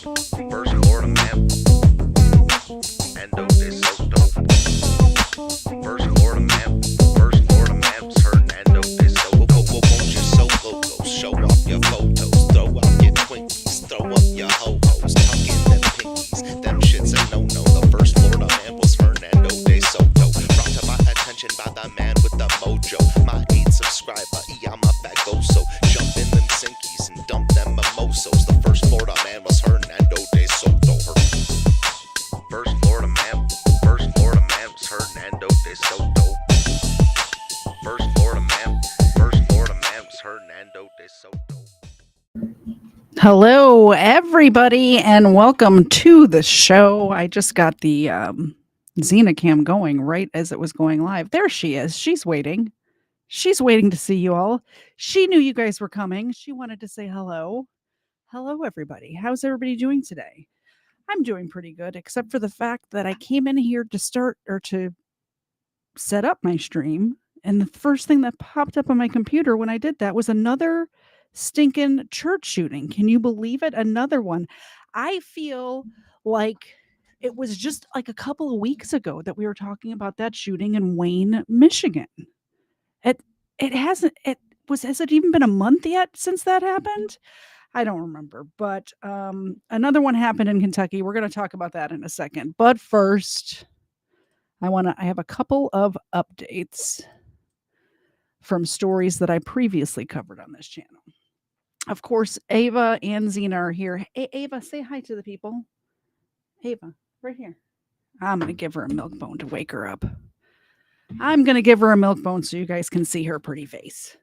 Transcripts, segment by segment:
First Florida man, and dope is so dope. First Florida man, was Hernando is so won't you so loco? Show off your photos, throw out your Twinkies, throw up your ho-hos, tuck in them pinkies. Them shits a no-no. The first Florida man was Hernando de Soto. Brought to my attention by the man with the mojo. My 8 subscriber, I'm a fagoso. Jump in them sinkies and dump them mimosos. The first Florida man was Hernando de Soto. First Florida man was Hernando de Soto. First Florida man was Hernando de Soto. Hello, everybody, and welcome to the show. I just got the Xena cam going right as it was going live. There she is. She's waiting. She's waiting to see you all. She knew you guys were coming. She wanted to say hello. Hello, everybody. How's everybody doing today? I'm doing pretty good, except for the fact that I came in here to start or to set up my stream, and the first thing that popped up on my computer when I did that was another stinking church shooting. Can you believe it? Another one. I feel like it was just like a couple of weeks ago that we were talking about that shooting in Wayne, Michigan. Has it even been a month yet since that happened? I don't remember, but another one happened in Kentucky. We're going to talk about that in a second. But first, I have a couple of updates from stories that I previously covered on this channel. Of course, Ava and Xena are here. Hey, Ava, say hi to the people. Ava, right here. I'm going to give her a milk bone to wake her up. I'm going to give her a milk bone so you guys can see her pretty face.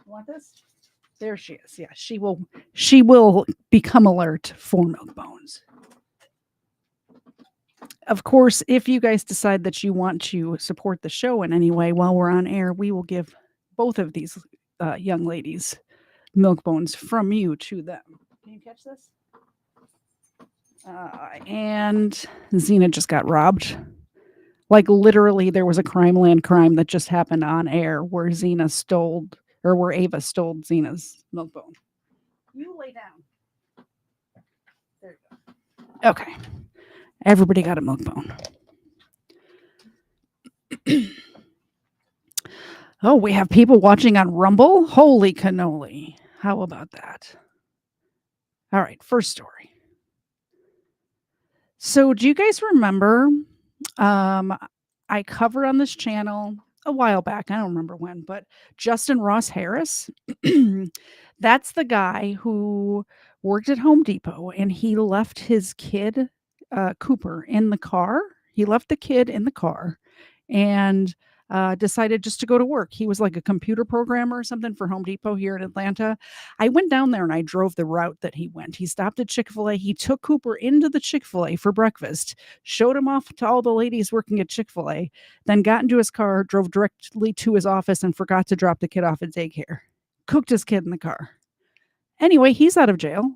You want this? There she is. Yeah, she will become alert for milk bones. Of course, if you guys decide that you want to support the show in any way while we're on air, we will give both of these young ladies milk bones from you to them. Can you catch this? And Xena just got robbed. Like literally, there was a Crimeland crime that just happened on air where Ava stole Xena's milk bone. You lay down. There you go. Okay. Everybody got a milk bone. Oh, we have people watching on Rumble? Holy cannoli. How about that? All right, first story. So do you guys remember I covered on this channel a while back, I don't remember when, but Justin Ross Harris, that's the guy who worked at Home Depot and he left his kid, Cooper, in the car. He left the kid in the car and decided just to go to work. He was like a computer programmer or something for Home Depot here in Atlanta. I went down there and I drove the route that he went. He stopped at Chick-fil-A. He took Cooper into the Chick-fil-A for breakfast, showed him off to all the ladies working at Chick-fil-A, then got into his car, drove directly to his office and forgot to drop the kid off at daycare. Cooked his kid in the car. Anyway, he's out of jail.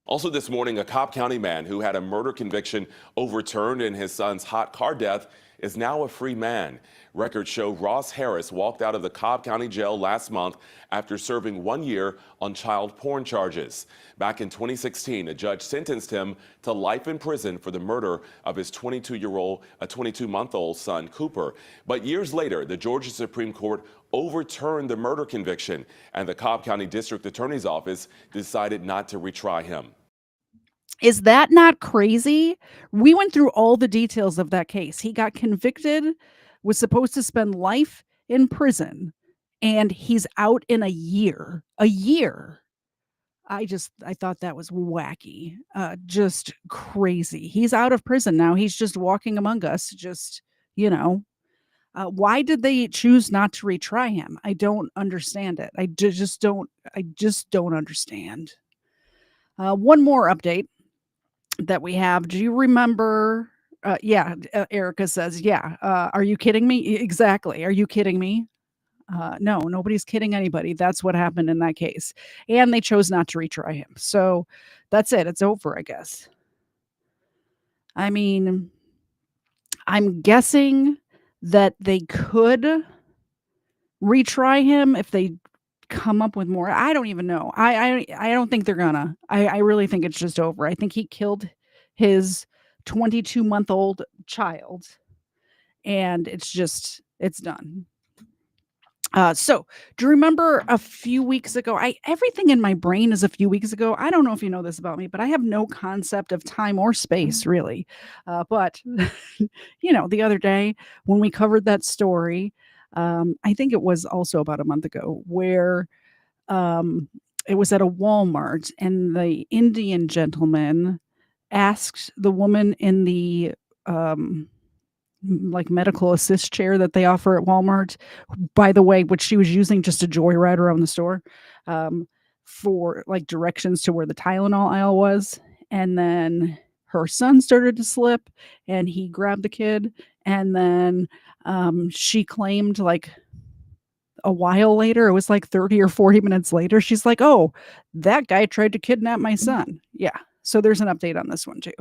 Also this morning, a Cobb County man who had a murder conviction overturned in his son's hot car death is now a free man. Records show Ross Harris walked out of the Cobb County jail last month after serving 1 year on child porn charges. Back in 2016, a judge sentenced him to life in prison for the murder of his 22-month-old son, Cooper. But years later, the Georgia Supreme Court overturned the murder conviction, and the Cobb County District Attorney's Office decided not to retry him. Is that not crazy? We went through all the details of that case. He got convicted, was supposed to spend life in prison, and he's out in a year. A year. I thought that was wacky. Just crazy. He's out of prison now. He's just walking among us. Just, why did they choose not to retry him? I don't understand it. I just don't understand. One more update that we have. Do you remember? Erica says, yeah. Are you kidding me? Exactly. Are you kidding me? No, nobody's kidding anybody. That's what happened in that case. And they chose not to retry him. So that's it. It's over, I guess. I mean, I'm guessing that they could retry him if they come up with more. I don't even know. I don't think they're gonna. I really think it's just over. I think he killed his 22-month-old child, and it's done. So do you remember a few weeks ago? Everything in my brain is a few weeks ago. I don't know if you know this about me, but I have no concept of time or space, really. But the other day when we covered that story, I think it was also about a month ago, where um, it was at a Walmart, and the Indian gentleman asked the woman in the um, like medical assist chair that they offer at Walmart, by the way, which she was using just to joyride around the store, um, for like directions to where the Tylenol aisle was. And then her son started to slip, and he grabbed the kid. And then she claimed, like, a while later, it was like 30 or 40 minutes later, she's like, "Oh, that guy tried to kidnap my son." Yeah. So there's an update on this one too.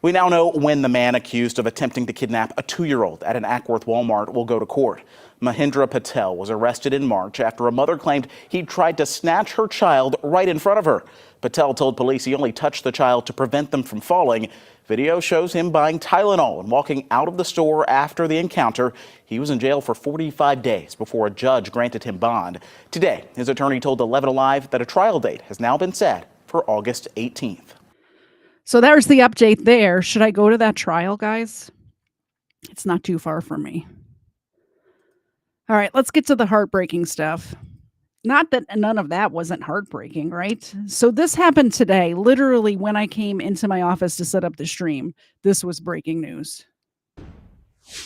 We now know when the man accused of attempting to kidnap a 2-year-old at an Ackworth Walmart will go to court. Mahindra Patel was arrested in March after a mother claimed he tried to snatch her child right in front of her. Patel told police he only touched the child to prevent them from falling. Video shows him buying Tylenol and walking out of the store after the encounter. He was in jail for 45 days before a judge granted him bond. Today, his attorney told 11 Alive that a trial date has now been set for August 18th. So there's the update there. Should I go to that trial, guys? It's not too far from me. All right, let's get to the heartbreaking stuff. Not that none of that wasn't heartbreaking, right? So this happened today, literally when I came into my office to set up the stream. This was breaking news.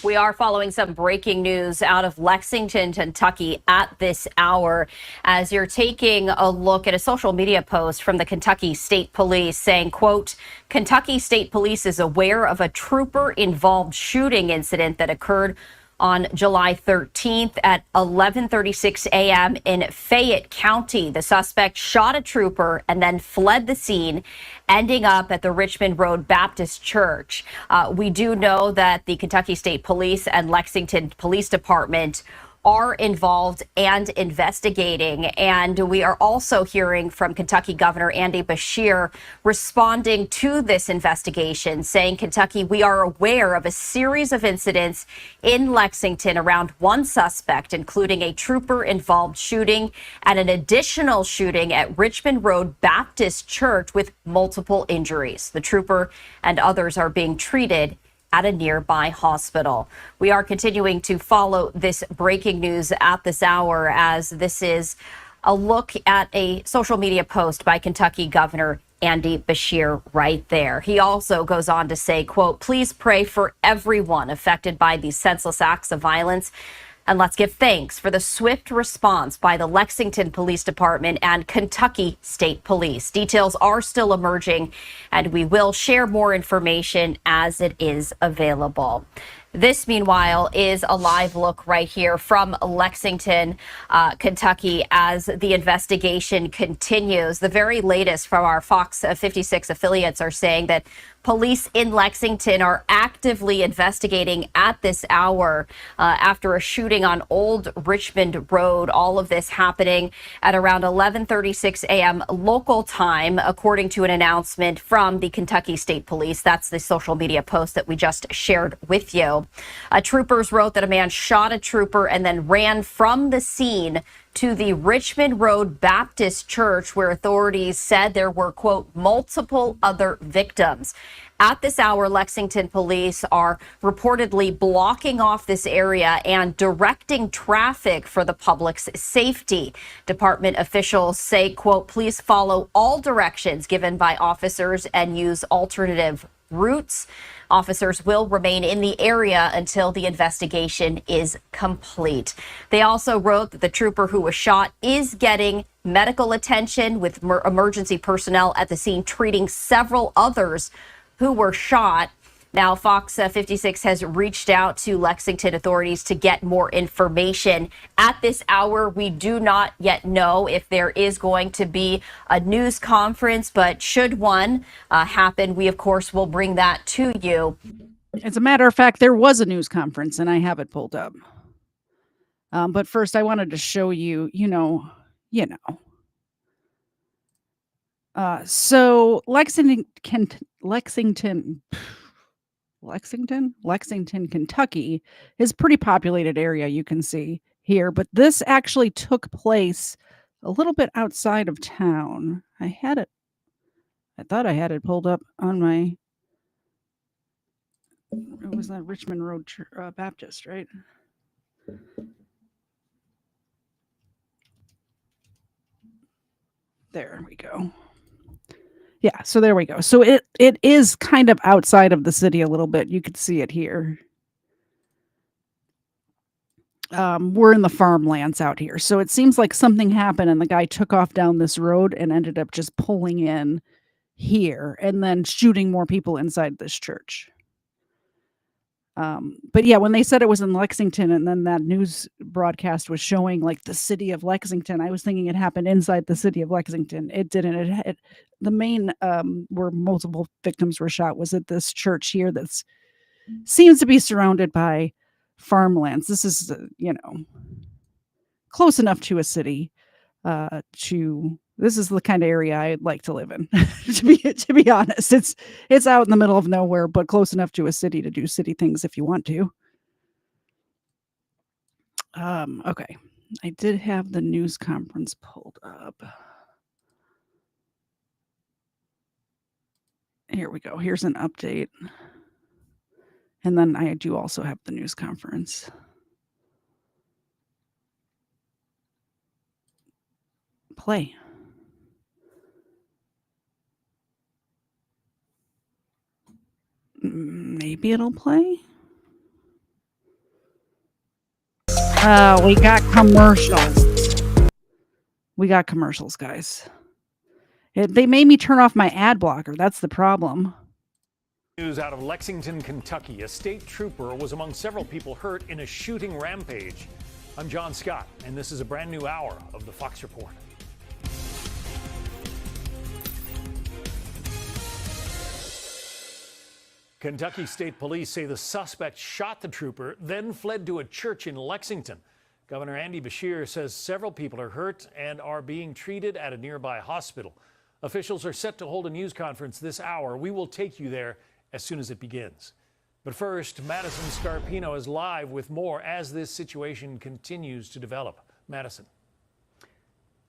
We are following some breaking news out of Lexington, Kentucky at this hour, as you're taking a look at a social media post from the Kentucky State Police saying, quote, "Kentucky State Police is aware of a trooper-involved shooting incident that occurred on July 13th at 11:36 a.m. in Fayette County. The suspect shot a trooper and then fled the scene, ending up at the Richmond Road Baptist Church." We do know that the Kentucky State Police and Lexington Police Department are involved and investigating. And we are also hearing from Kentucky Governor Andy Beshear responding to this investigation, saying, "Kentucky, we are aware of a series of incidents in Lexington around one suspect, including a trooper-involved shooting and an additional shooting at Richmond Road Baptist Church with multiple injuries. The trooper and others are being treated at a nearby hospital." We are continuing to follow this breaking news at this hour, as this is a look at a social media post by Kentucky Governor Andy Beshear right there. He also goes on to say, quote, "Please pray for everyone affected by these senseless acts of violence. And let's give thanks for the swift response by the Lexington Police Department and Kentucky State Police. Details are still emerging, and we will share more information as it is available." This, meanwhile, is a live look right here from Lexington, Kentucky, as the investigation continues. The very latest from our Fox 56 affiliates are saying that police in Lexington are actively investigating at this hour after a shooting on Old Richmond Road. All of this happening at around 11:36 a.m. local time, according to an announcement from the Kentucky State Police. That's the social media post that we just shared with you. Troopers wrote that a man shot a trooper and then ran from the scene to the Richmond Road Baptist Church, where authorities said there were, quote, multiple other victims. At this hour, Lexington police are reportedly blocking off this area and directing traffic for the public's safety. Department officials say, quote, "Please follow all directions given by officers and use alternative routes. Officers will remain in the area until the investigation is complete." They also wrote that the trooper who was shot is getting medical attention, with emergency personnel at the scene treating several others who were shot. Now, Fox 56 has reached out to Lexington authorities to get more information. At this hour, we do not yet know if there is going to be a news conference, but should one happen, we, of course, will bring that to you. As a matter of fact, there was a news conference, and I have it pulled up. But first, I wanted to show you, so Lexington, Kentucky is a pretty populated area, you can see here, but this actually took place a little bit outside of town. I thought I had it pulled up on my, it was that Richmond Road Baptist, right? There we go. Yeah, so there we go. So it is kind of outside of the city a little bit. You can see it here. We're in the farmlands out here. So it seems like something happened and the guy took off down this road and ended up just pulling in here and then shooting more people inside this church. But yeah, when they said it was in Lexington and then that news broadcast was showing like the city of Lexington, I was thinking it happened inside the city of Lexington. It didn't. The main where multiple victims were shot was at this church here that seems to be surrounded by farmlands. This is, close enough to a city this is the kind of area I'd like to live in. to be honest, it's out in the middle of nowhere, but close enough to a city to do city things if you want to. Okay, I did have the news conference pulled up. Here we go. Here's an update. And then I do also have the news conference. Play. Maybe it'll play. We got commercials. We got commercials, guys. They made me turn off my ad blocker. That's the problem. News out of Lexington, Kentucky. A state trooper was among several people hurt in a shooting rampage. I'm John Scott, and this is a brand new hour of the Fox Report. Kentucky State Police say the suspect shot the trooper, then fled to a church in Lexington. Governor Andy Beshear says several people are hurt and are being treated at a nearby hospital. Officials are set to hold a news conference this hour. We will take you there as soon as it begins. But first, Madison Scarpino is live with more as this situation continues to develop. Madison.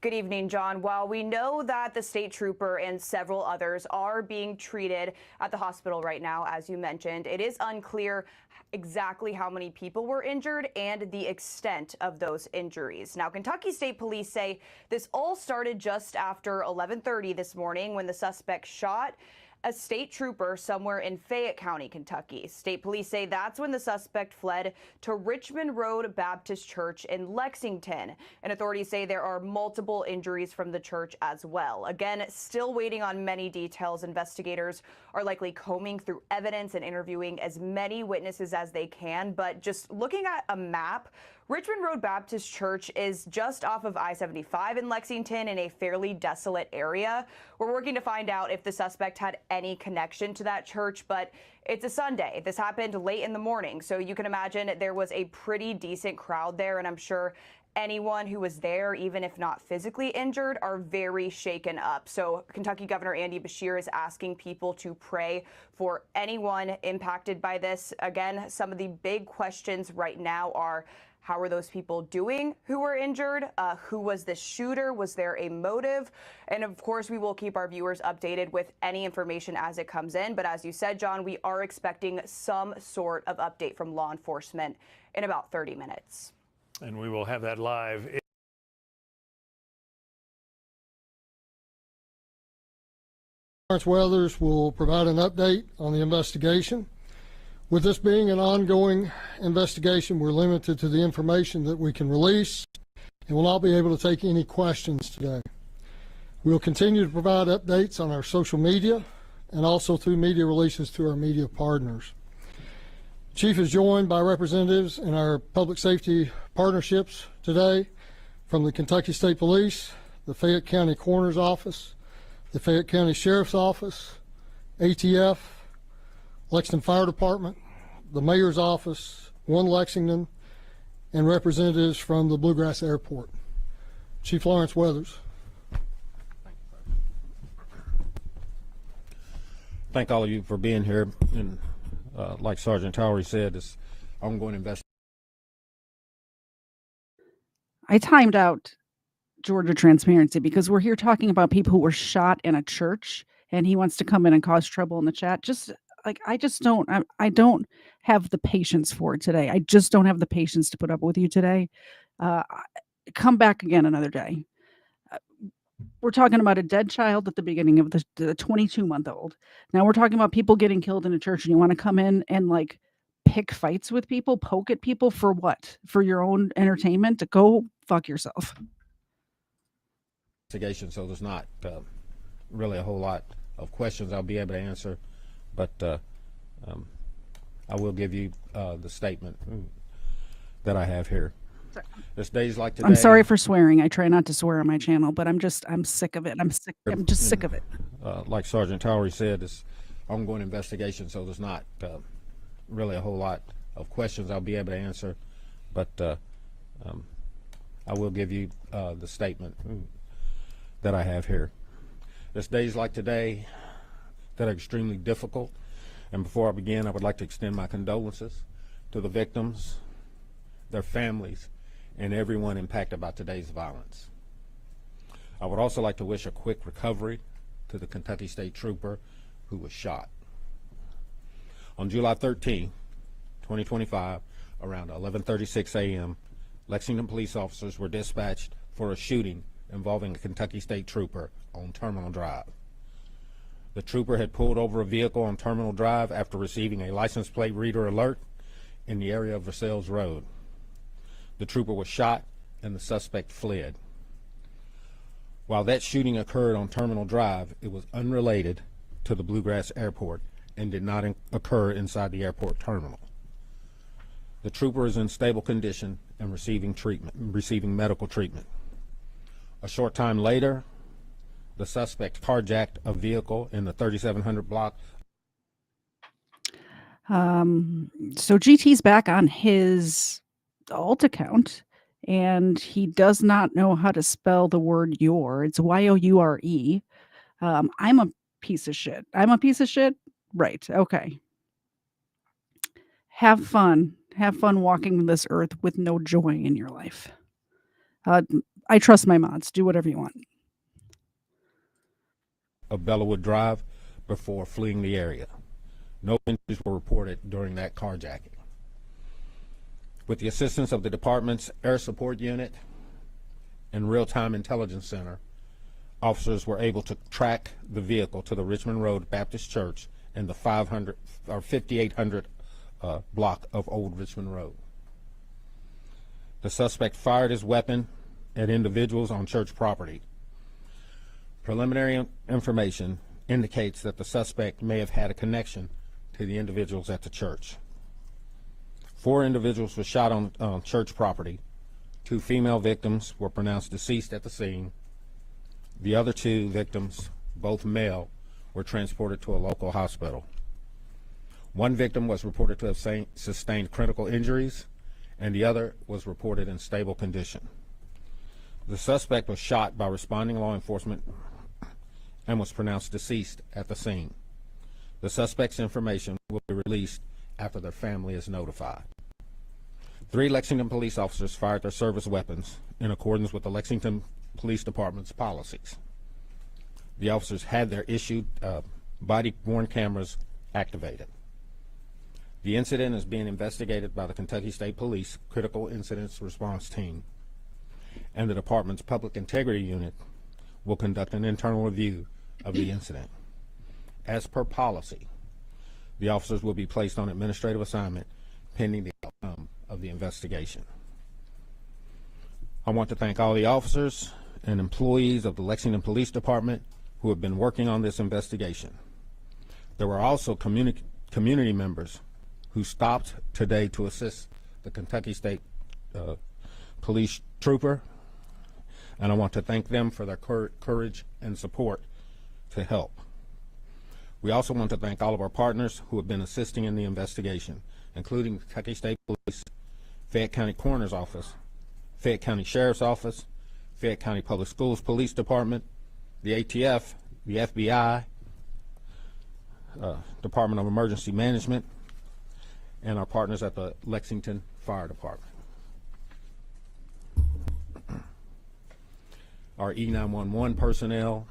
Good evening, John. While we know that the state trooper and several others are being treated at the hospital right now, as you mentioned, it is unclear exactly how many people were injured and the extent of those injuries. Now, Kentucky State Police say this all started just after 11:30 this morning when the suspect shot a state trooper somewhere in Fayette County, Kentucky. State police say that's when the suspect fled to Richmond Road Baptist Church in Lexington. And authorities say there are multiple injuries from the church as well. Again, still waiting on many details. Investigators are likely combing through evidence and interviewing as many witnesses as they can. But just looking at a map, Richmond Road Baptist Church is just off of I-75 in Lexington in a fairly desolate area. We're working to find out if the suspect had any connection to that church, but it's a Sunday. This happened late in the morning, so you can imagine there was a pretty decent crowd there, and I'm sure anyone who was there, even if not physically injured, are very shaken up. So Kentucky Governor Andy Beshear is asking people to pray for anyone impacted by this. Again, some of the big questions right now are, how are those people doing who were injured? Who was the shooter? Was there a motive? And of course, we will keep our viewers updated with any information as it comes in. But as you said, John, we are expecting some sort of update from law enforcement in about 30 minutes. And we will have that live. Lawrence Weathers will provide an update on the investigation. With this being an ongoing investigation, we're limited to the information that we can release and will not be able to take any questions today. We'll continue to provide updates on our social media and also through media releases to our media partners. Chief is joined by representatives in our public safety partnerships today from the Kentucky State Police, the Fayette County Coroner's Office, the Fayette County Sheriff's Office, ATF, Lexington Fire Department, the Mayor's Office, One Lexington, and representatives from the Bluegrass Airport. Chief Lawrence Weathers. Thank all of you for being here. And like Sergeant Towery said, it's ongoing investigation. I timed out Georgia Transparency because we're here talking about people who were shot in a church, and he wants to come in and cause trouble in the chat. Just like I don't have the patience for it today. I just don't have the patience to put up with you today. Come back again another day. We're talking about a dead child at the beginning of the 22-month-old. Now we're talking about people getting killed in a church, and you want to come in and like pick fights with people, poke at people for what? For your own entertainment? To go fuck yourself. So there's not really a whole lot of questions I'll be able to answer, but I will give you the statement that I have here. There's days like today. I'm sorry for swearing. I try not to swear on my channel, but I'm sick of it. I'm just sick of it. Like Sergeant Towery said, it's ongoing investigation, so there's not really a whole lot of questions I'll be able to answer, but I will give you the statement that I have here. There's days like today that are extremely difficult, and before I begin, I would like to extend my condolences to the victims, their families, and everyone impacted by today's violence. I would also like to wish a quick recovery to the Kentucky State Trooper who was shot. On July 13, 2025, around 11:36 a.m., Lexington police officers were dispatched for a shooting involving a Kentucky State Trooper on Terminal Drive. The trooper had pulled over a vehicle on Terminal Drive after receiving a license plate reader alert in the area of Versailles Road. The trooper was shot and the suspect fled. While that shooting occurred on Terminal Drive, it was unrelated to the Bluegrass Airport and did not occur inside the airport terminal. The trooper is in stable condition and receiving medical treatment. A short time later, the suspect carjacked a vehicle in the 3700 block. So GT's back on his alt account, and he does not know how to spell the word your. It's Y-O-U-R-E. I'm a piece of shit. I'm a piece of shit? Right. Okay. Have fun. Have fun walking this earth with no joy in your life. I trust my mods. Do whatever you want. Of Bellawood Drive before fleeing the area. No injuries were reported during that carjacking. With the assistance of the department's Air Support Unit and Real-Time Intelligence Center, officers were able to track the vehicle to the Richmond Road Baptist Church in the 5800 block of Old Richmond Road. The suspect fired his weapon at individuals on church property. Preliminary information indicates that the suspect may have had a connection to the individuals at the church. 4 individuals were shot on church property. 2 female victims were pronounced deceased at the scene. The other 2 victims, both male, were transported to a local hospital. 1 victim was reported to have sustained critical injuries, and the other was reported in stable condition. The suspect was shot by responding law enforcement and was pronounced deceased at the scene. The suspect's information will be released after their family is notified. 3 Lexington police officers fired their service weapons in accordance with the Lexington Police Department's policies. The officers had their issued body-worn cameras activated. The incident is being investigated by the Kentucky State Police Critical Incidents Response Team, and the department's Public Integrity Unit will conduct an internal review of the incident. As per policy, the officers will be placed on administrative assignment pending the outcome of the investigation. I want to thank all the officers and employees of the Lexington Police Department who have been working on this investigation. There were also community members who stopped today to assist the Kentucky State Police Trooper, and I want to thank them for their courage and support to help. We also want to thank all of our partners who have been assisting in the investigation, including Kentucky State Police, Fayette County Coroner's Office, Fayette County Sheriff's Office, Fayette County Public Schools Police Department, the ATF, the FBI, Department of Emergency Management, and our partners at the Lexington Fire Department. Our E911 personnel,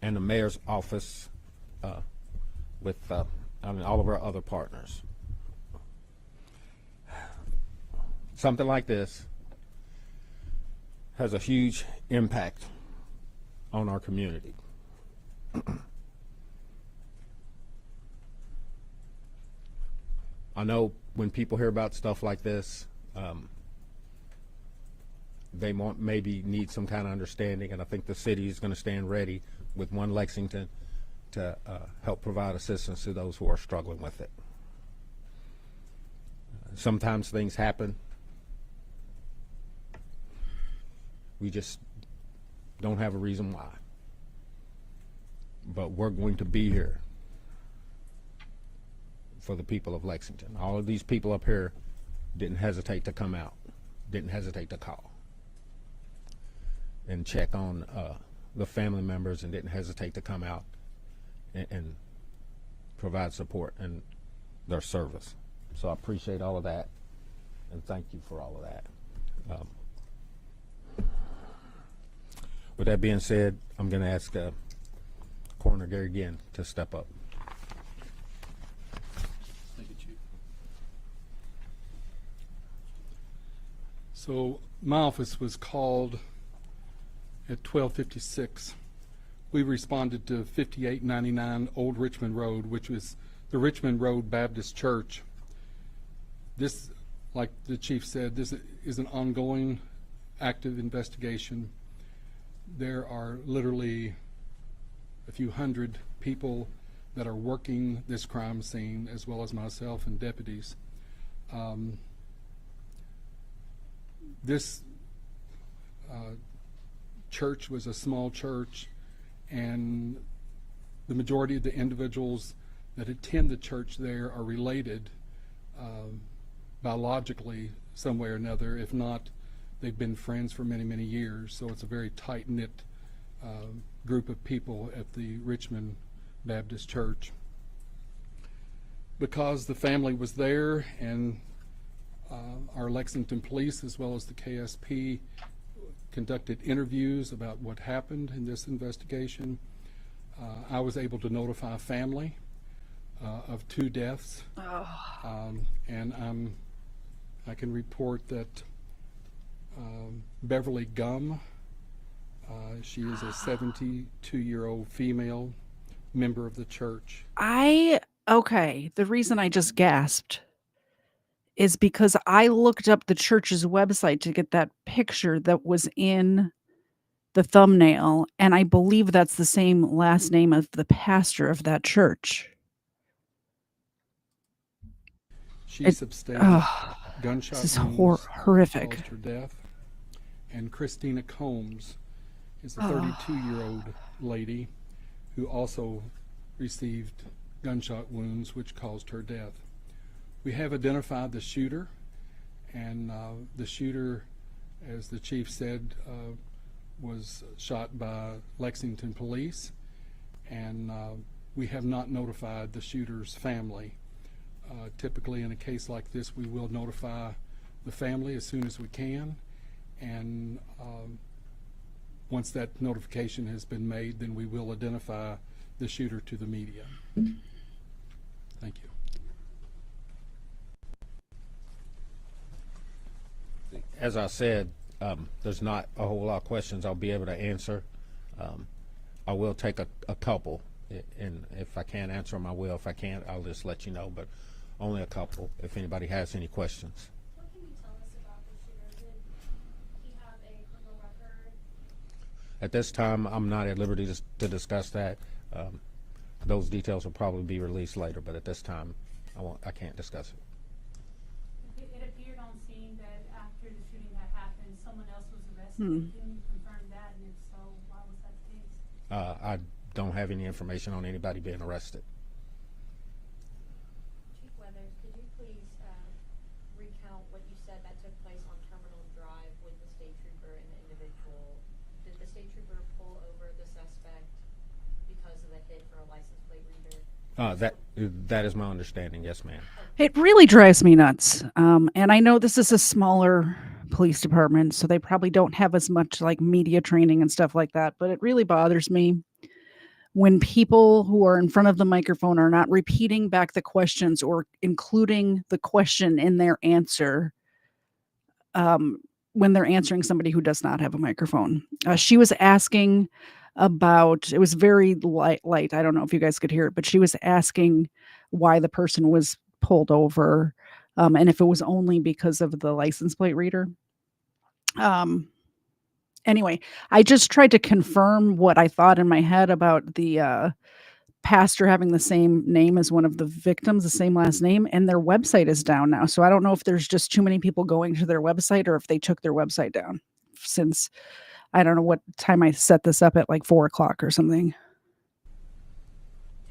and the mayor's office with all of our other partners. Something like this has a huge impact on our community. I know when people hear about stuff like this, they maybe need some kind of understanding, and I think the city is going to stand ready with One Lexington to help provide assistance to those who are struggling with it. Sometimes things happen. We just don't have a reason why. But we're going to be here for the people of Lexington. All of these people up here didn't hesitate to come out, didn't hesitate to call and check on the family members, and didn't hesitate to come out and provide support and their service. So I appreciate all of that, and thank you for all of that. With that being said, I'm going to ask Coroner Gary Ginn to step up. Thank you, Chief. So my office was called at 12:56. We responded to 5899 Old Richmond Road, which was the Richmond Road Baptist Church. This, like the chief said, this is an ongoing active investigation. There are literally a few hundred people that are working this crime scene, as well as myself and deputies. This church was a small church, and the majority of the individuals that attend the church there are related biologically some way or another. If not, they've been friends for many, many years. So it's a very tight-knit group of people at the Richmond Baptist Church. Because the family was there, and our Lexington police as well as the KSP conducted interviews about what happened in this investigation, I was able to notify family of 2 deaths. And I can report that Beverly Gum, she is a 72-year-old female member of the church. Okay, the reason I just gasped is because I looked up the church's website to get that picture that was in the thumbnail, and I believe that's the same last name of the pastor of that church. She sustained gunshot This is wounds horrific. caused her death. And Christina Combs is a 32-year-old lady who also received gunshot wounds which caused her death. We have identified the shooter, and the shooter, as the chief said, was shot by Lexington police, and we have not notified the shooter's family. Typically in a case like this, we will notify the family as soon as we can, and once that notification has been made, then we will identify the shooter to the media. Thank you. As I said, there's not a whole lot of questions I'll be able to answer. I will take a couple, and if I can't answer them, I will. If I can't, I'll just let you know, but only a couple if anybody has any questions. What can you tell us about the shooter? Did he have a criminal record? At this time, I'm not at liberty to discuss that. Those details will probably be released later, but at this time, I can't discuss it. It appeared on scene that after the shooting that happened, someone else was arrested. Can you confirm that, and if so, why was that the case? I don't have any information on anybody being arrested. Chief Weathers, could you please recount That is my understanding. Yes, ma'am. It really drives me nuts. And I know this is a smaller police department, so they probably don't have as much like media training and stuff like that. But it really bothers me when people who are in front of the microphone are not repeating back the questions or including the question in their answer when they're answering somebody who does not have a microphone. She was asking about, it was very light. I don't know if you guys could hear it, but she was asking why the person was pulled over and if it was only because of the license plate reader. Anyway, I just tried to confirm what I thought in my head about the pastor having the same name as one of the victims, the same last name, and their website is down now. So I don't know if there's just too many people going to their website or if they took their website down since I don't know what time I set this up at, like 4:00 or something. Do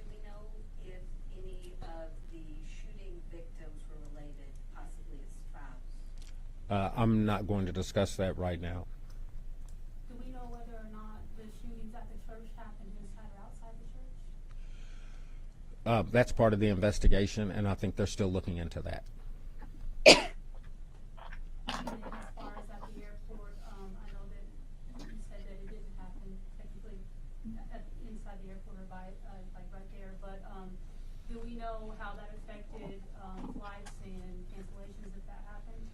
we know if any of the shooting victims were related, possibly a spouse? I'm not going to discuss that right now. Do we know whether or not the shootings at the church happened inside or outside the church? That's part of the investigation, and I think they're still looking into that. And then as far as at the airport, I know that you said that it didn't happen technically inside the airport or by like right there, but do we know how that affected flights and cancellations if that happened?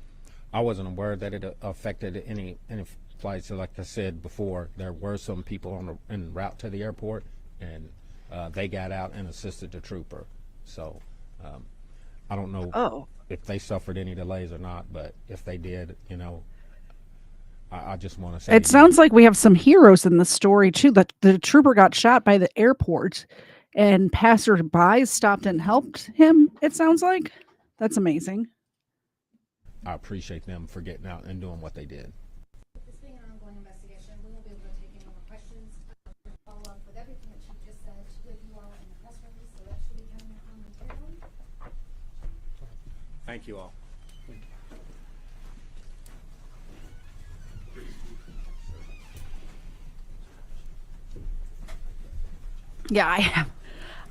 I wasn't aware that it affected any flights. So like I said before, there were some people en route to the airport, and they got out and assisted the trooper. So I don't know if they suffered any delays or not, but if they did, you know, I just want to say it sounds like we have some heroes in the story too. That the trooper got shot by the airport and passersby stopped and helped him. It sounds like that's amazing. I appreciate them for getting out and doing what they did. This being an ongoing investigation, we won't be able to take any more questions. We'll follow up with everything that she just said with you all in the press release, so that should be coming out momentarily. Thank you all. Yeah,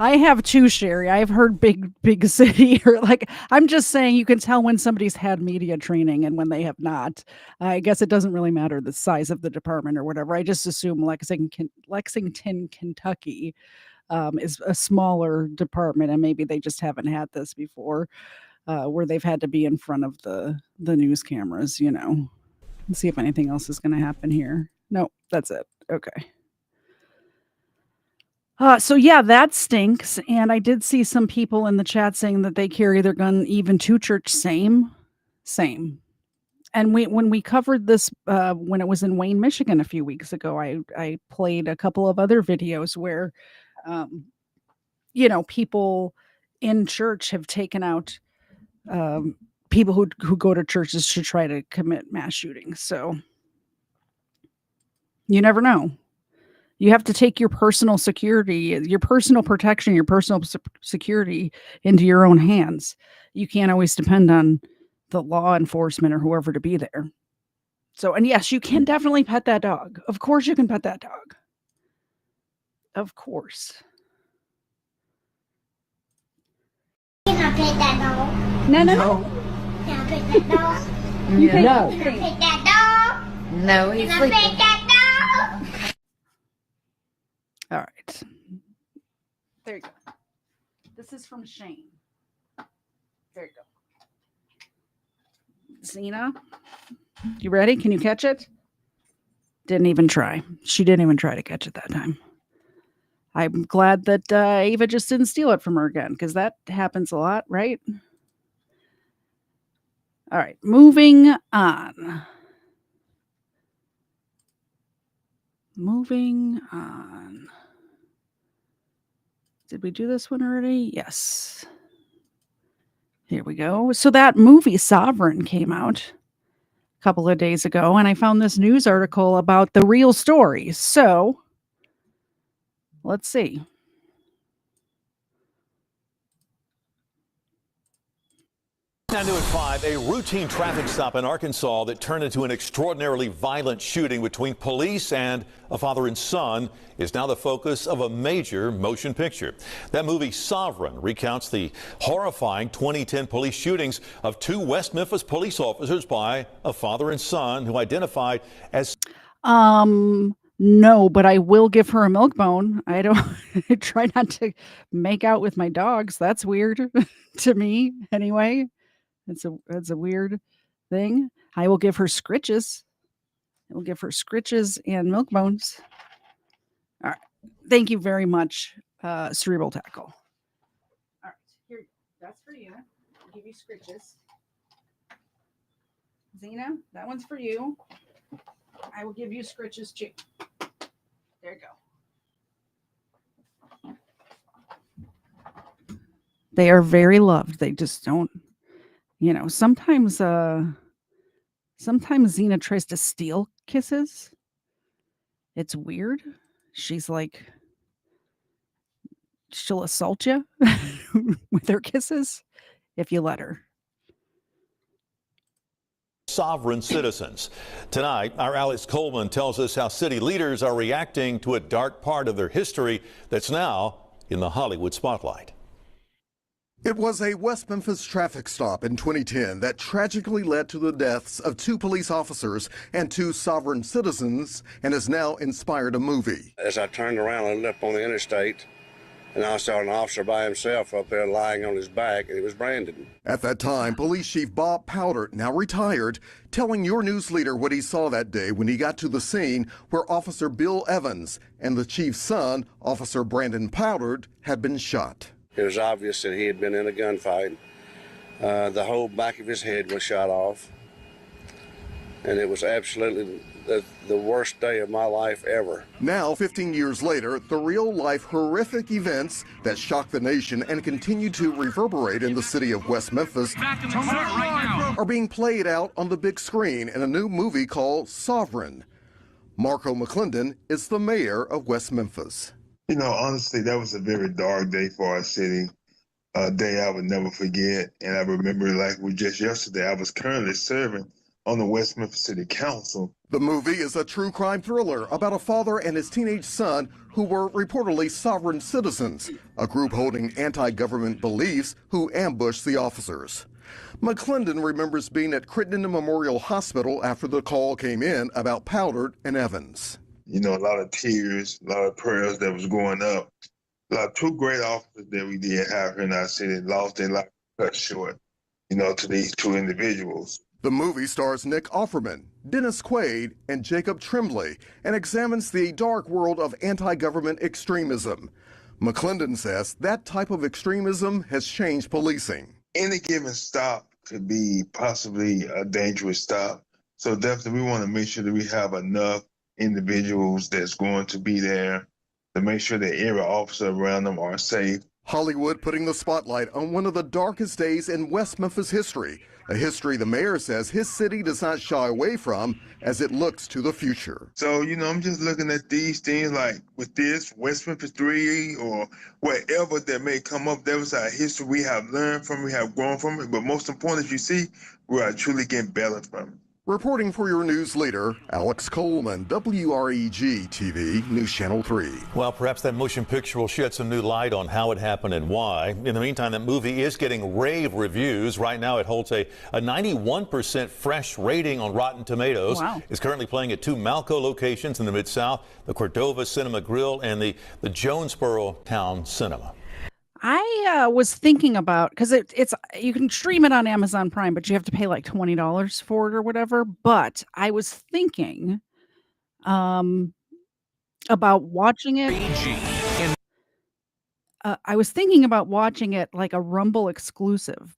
I have too, Sherry. I've heard big city or like, I'm just saying you can tell when somebody's had media training and when they have not. I guess it doesn't really matter the size of the department or whatever. I just assume Lexington, Kentucky is a smaller department, and maybe they just haven't had this before where they've had to be in front of the news cameras, you know. Let's see if anything else is going to happen here. No, that's it. Okay. So yeah, that stinks. And I did see some people in the chat saying that they carry their gun even to church. Same. And when we covered this, when it was in Wayne, Michigan a few weeks ago, I played a couple of other videos where, you know, people in church have taken out people who go to churches to try to commit mass shootings. So you never know. You have to take your personal security, your personal protection, your personal security into your own hands. You can't always depend on the law enforcement or whoever to be there. So, and yes, you can definitely pet that dog. Of course you can pet that dog. Of course. Can I pet that dog? No. Can I pet that dog? No. Can I pet that dog? No, he's Can I sleeping. pet that dog? All right. There you go. This is from Shane. There you go. Zena, you ready? Can you catch it? Didn't even try. She didn't even try to catch it that time. I'm glad that Ava just didn't steal it from her again, because that happens a lot, right? All right, moving on. Did we do this one already? Yes. Here we go. So that movie Sovereign came out a couple of days ago, and I found this news article about the real story. So let's see. Now new at 5, a routine traffic stop in Arkansas that turned into an extraordinarily violent shooting between police and a father and son is now the focus of a major motion picture. That movie, Sovereign, recounts the horrifying 2010 police shootings of 2 West Memphis police officers by a father and son who identified as... No, but I will give her a milk bone. I don't I try not to make out with my dogs. That's weird to me anyway. That's a weird thing. I will give her scritches. I will give her scritches and milk bones. All right. Thank you very much, Cerebral Tackle. All right. Here, that's for you. I'll give you scritches. Zena, that one's for you. I will give you scritches too. There you go. They are very loved. They just don't, sometimes Xena tries to steal kisses. It's weird. She's like, she'll assault you with her kisses if you let her. Sovereign citizens. Tonight, our Alex Coleman tells us how city leaders are reacting to a dark part of their history that's now in the Hollywood spotlight. It was a West Memphis traffic stop in 2010 that tragically led to the deaths of 2 police officers and 2 sovereign citizens and has now inspired a movie. As I turned around and looked up on the interstate, and I saw an officer by himself up there lying on his back, and it was Brandon. At that time, Police Chief Bob Powder, now retired, telling your news leader what he saw that day when he got to the scene where Officer Bill Evans and the chief's son, Officer Brandon Powder, had been shot. It was obvious that he had been in a gunfight. The whole back of his head was shot off, and it was absolutely the worst day of my life ever. Now, 15 years later, the real-life horrific events that shocked the nation and continue to reverberate in the city of West Memphis are being played out on the big screen in a new movie called Sovereign. Marco McClendon is the mayor of West Memphis. You know, honestly, that was a very dark day for our city, a day I would never forget. And I remember, like just yesterday, I was currently serving on the West Memphis City Council. The movie is a true crime thriller about a father and his teenage son who were reportedly sovereign citizens, a group holding anti-government beliefs who ambushed the officers. McClendon remembers being at Crimeland Memorial Hospital after the call came in about Powder and Evans. You know, a lot of tears, a lot of prayers that was going up. A lot of 2 great officers that we did have here in our city lost their life cut short, to these 2 individuals. The movie stars Nick Offerman, Dennis Quaid, and Jacob Tremblay, and examines the dark world of anti-government extremism. McClendon says that type of extremism has changed policing. Any given stop could be possibly a dangerous stop. So definitely we want to make sure that we have enough individuals that's going to be there to make sure that every officer around them are safe. Hollywood putting the spotlight on one of the darkest days in West Memphis history, a history the mayor says his city does not shy away from as it looks to the future. So, I'm just looking at these things like with this, West Memphis 3 or whatever that may come up, that was our history. We have learned from it, we have grown from it, but most important, as you see, we are truly getting better from it. Reporting for your news leader, Alex Coleman, WREG-TV, News Channel 3. Well, perhaps that motion picture will shed some new light on how it happened and why. In the meantime, that movie is getting rave reviews. Right now, it holds a 91% fresh rating on Rotten Tomatoes. Wow. It's currently playing at 2 Malco locations in the Mid-South, the Cordova Cinema Grill and the Jonesboro Town Cinema. I was thinking about, because it's you can stream it on Amazon Prime, but you have to pay like $20 for it or whatever. But I was thinking about watching it. I was thinking about watching it like a Rumble exclusive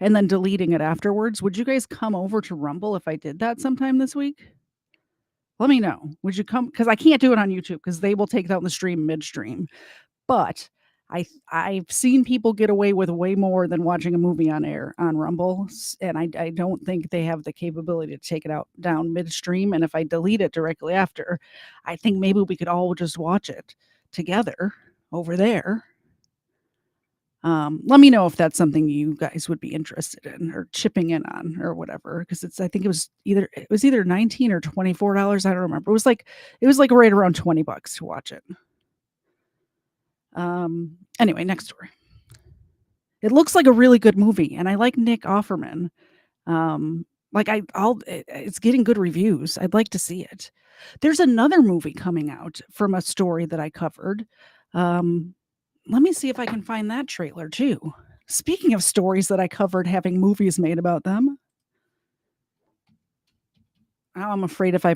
and then deleting it afterwards. Would you guys come over to Rumble if I did that sometime this week? Let me know. Would you come? Because I can't do it on YouTube because they will take down the stream midstream. But I've seen people get away with way more than watching a movie on Rumble, and I don't think they have the capability to take it down midstream. And if I delete it directly after, I think maybe we could all just watch it together over there. Let me know if that's something you guys would be interested in or chipping in on or whatever. Because I think it was either $19 or $24. I don't remember. It was like right around $20 to watch it. Anyway, next story. It looks like a really good movie, and I like Nick Offerman. It's getting good reviews. I'd like to see it. There's another movie coming out from a story that I covered. Let me see if I can find that trailer too. Speaking of stories that I covered having movies made about them. Now I'm afraid if I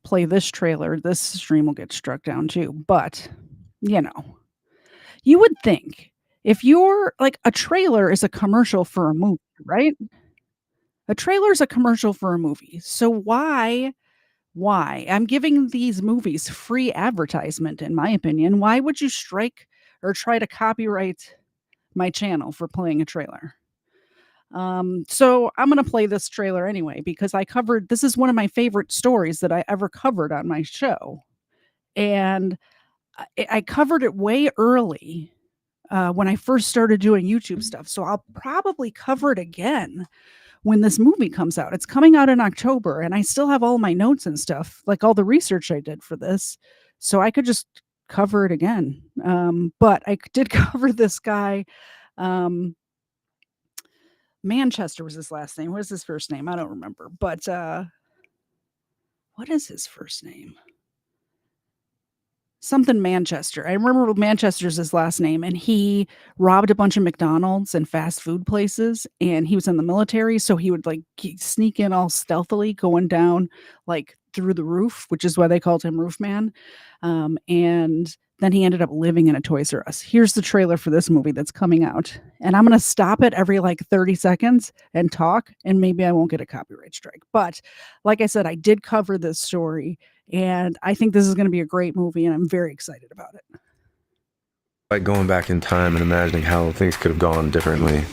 play this trailer, this stream will get struck down too. But, you would think if you're like a trailer is a commercial for a movie, right? A trailer is a commercial for a movie. So why? I'm giving these movies free advertisement, in my opinion. Why would you strike or try to copyright my channel for playing a trailer? So I'm going to play this trailer anyway, because this is one of my favorite stories that I ever covered on my show. And I covered it way early when I first started doing YouTube stuff. So I'll probably cover it again when this movie comes out. It's coming out in October, and I still have all my notes and stuff, like all the research I did for this. So I could just cover it again. But I did cover this guy. Manchester was his last name. What is his first name? I don't remember. But what is his first name? Something Manchester. I remember Manchester's his last name, and he robbed a bunch of McDonald's and fast food places, and he was in the military, so he would sneak in all stealthily going down through the roof, which is why they called him Roof Man. And then he ended up living in a Toys R Us. Here's the trailer for this movie that's coming out, and I'm going to stop it every 30 seconds and talk, and maybe I won't get a copyright strike. But like I said, I did cover this story, and I think this is going to be a great movie, and I'm very excited about it. Like going back in time and imagining how things could have gone differently.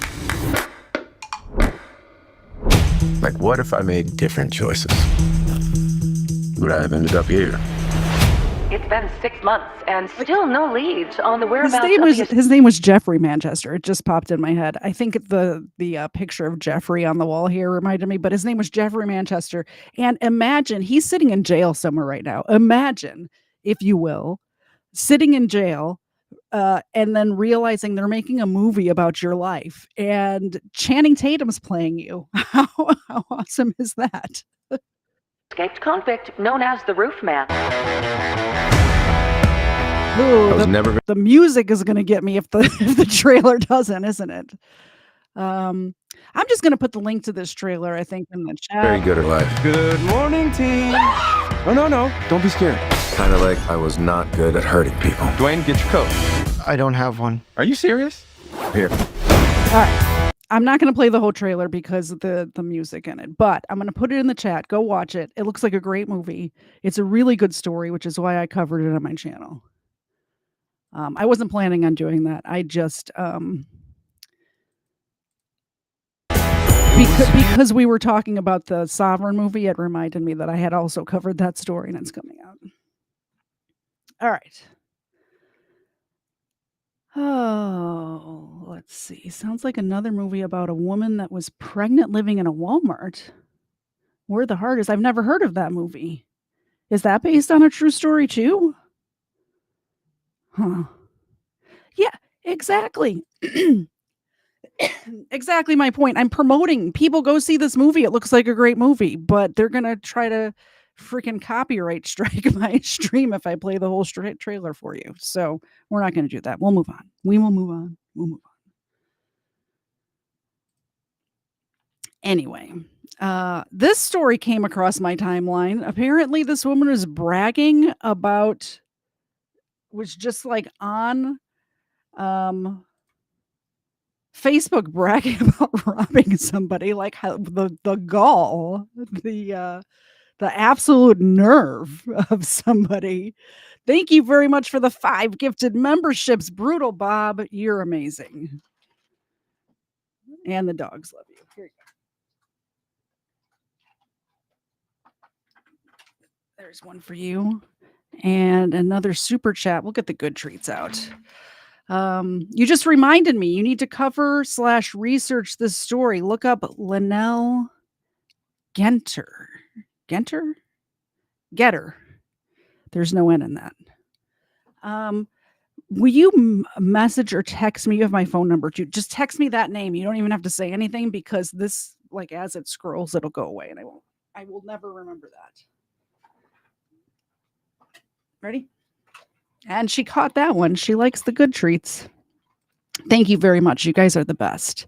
Like, what if I made different choices? Would I have ended up here? It's been 6 months and still no leads on the whereabouts His name was Jeffrey Manchester. It just popped in my head. I think the picture of Jeffrey on the wall here reminded me, but his name was Jeffrey Manchester. And imagine he's sitting in jail somewhere right now. Imagine, if you will, sitting in jail and then realizing they're making a movie about your life and Channing Tatum's playing you. How awesome is that? escaped convict known as the Roof Man. Ooh, the music is going to get me if the trailer doesn't, isn't it? I'm just going to put the link to this trailer, I think, in the chat. Very good at life. Good morning, team. No. Don't be scared. Kind of like I was not good at hurting people. Dwayne, get your coat. I don't have one. Are you serious? Here. All right. I'm not going to play the whole trailer because of the music in it, but I'm going to put it in the chat. Go watch it. It looks like a great movie. It's a really good story, which is why I covered it on my channel. I wasn't planning on doing that. I just because we were talking about the Sovereign movie, it reminded me that I had also covered that story, and it's coming out. All right. Oh, let's see. Sounds like another movie about a woman that was pregnant living in a Walmart. Where the Heart Is. I've never heard of that movie. Is that based on a true story too? Huh. Yeah, exactly. Exactly my point. I'm promoting. People go see this movie. It looks like a great movie, but they're going to try to freaking copyright strike my stream if I play the whole trailer for you. So we're not going to do that. We'll move on. We will move on. We'll move on. Anyway, this story came across my timeline. Apparently, this woman was bragging about, was just on Facebook bragging about robbing somebody, like how the gall, the absolute nerve of somebody. Thank you very much for the 5 gifted memberships. Brutal Bob, you're amazing. And the dogs love you. Here you go. There's one for you. And another super chat. We'll get the good treats out. You just reminded me, you need to cover/research this story. Look up Linnell Getter. There's no N in that. Will you message or text me? You have my phone number too. Just text me that name. You don't even have to say anything, because this, like, as it scrolls, it'll go away, and I will never remember that. Ready? And she caught that one. She likes the good treats. Thank you very much. You guys are the best.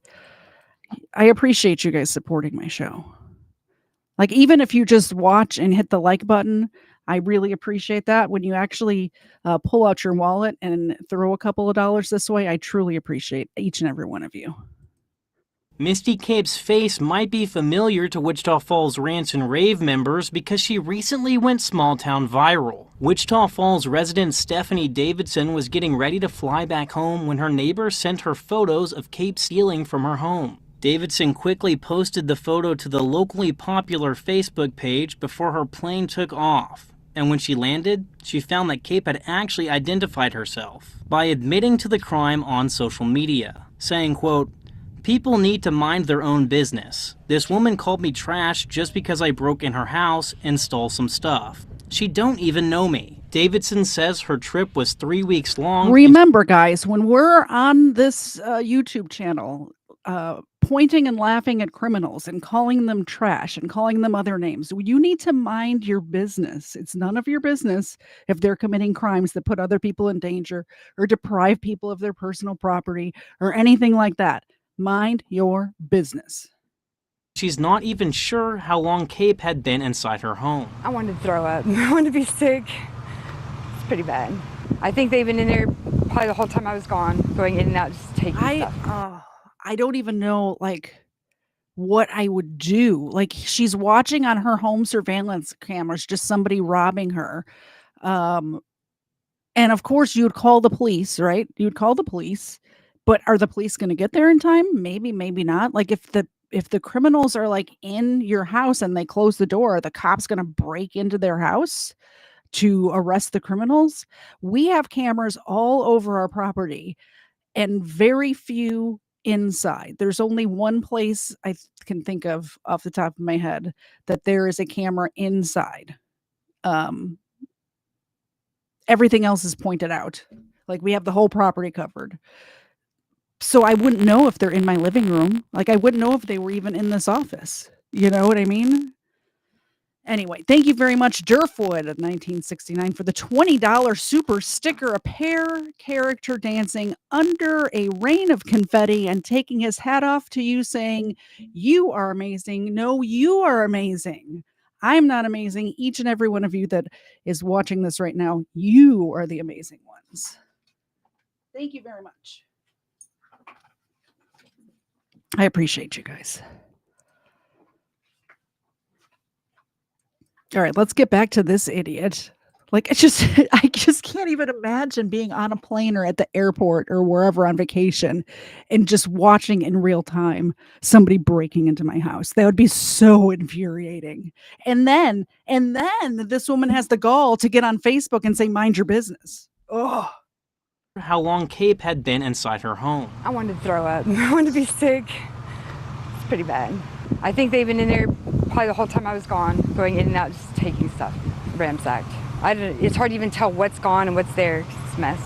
I appreciate you guys supporting my show. Like, even if you just watch and hit the like button, I really appreciate that. When you actually pull out your wallet and throw a couple of dollars this way, I truly appreciate each and every one of you. Misty Cape's face might be familiar to Wichita Falls Rant and Rave members because she recently went small town viral. Wichita Falls resident Stephanie Davidson was getting ready to fly back home when her neighbor sent her photos of Cape stealing from her home. Davidson quickly posted the photo to the locally popular Facebook page before her plane took off. And when she landed, she found that Cape had actually identified herself by admitting to the crime on social media, saying, quote, "People need to mind their own business. This woman called me trash just because I broke in her house and stole some stuff. She don't even know me." Davidson says her trip was 3 weeks long. Remember, guys, when we're on this YouTube channel, pointing and laughing at criminals and calling them trash and calling them other names, you need to mind your business. It's none of your business if they're committing crimes that put other people in danger or deprive people of their personal property or anything like that. Mind your business. She's not even sure how long Cape had been inside her home. I wanted to throw up. I wanted to be sick. It's pretty bad. I think they've been in there probably the whole time I was gone, going in and out, just taking stuff. I don't even know, like, what I would do. Like, she's watching on her home surveillance cameras, just somebody robbing her. And of course you would call the police, right? You would call the police, but are the police going to get there in time? Maybe, maybe not. Like, if the criminals are like in your house and they close the door, are the cops going to break into their house to arrest the criminals? We have cameras all over our property and very few inside. There's only one place I can think of off the top of my head that there is a camera inside. Everything else is pointed out. Like, we have the whole property covered. So I wouldn't know if they're in my living room. Like, I wouldn't know if they were even in this office. You know what I mean? Anyway, thank you very much, Durfwood of 1969, for the $20 super sticker. A pair character dancing under a rain of confetti and taking his hat off to you, saying, "You are amazing. No, you are amazing. I'm not amazing. Each and every one of you that is watching this right now, you are the amazing ones." Thank you very much. I appreciate you guys. All right, let's get back to this idiot. Like, I just can't even imagine being on a plane or at the airport or wherever on vacation and just watching in real time somebody breaking into my house. That would be so infuriating. And then this woman has the gall to get on Facebook and say, "Mind your business." Oh. How long Cape had been inside her home. I wanted to throw up. I wanted to be sick. It's pretty bad. I think they've been in there probably the whole time I was gone, going in and out, just taking stuff, ransacked. It's hard to even tell what's gone and what's there. It's a mess.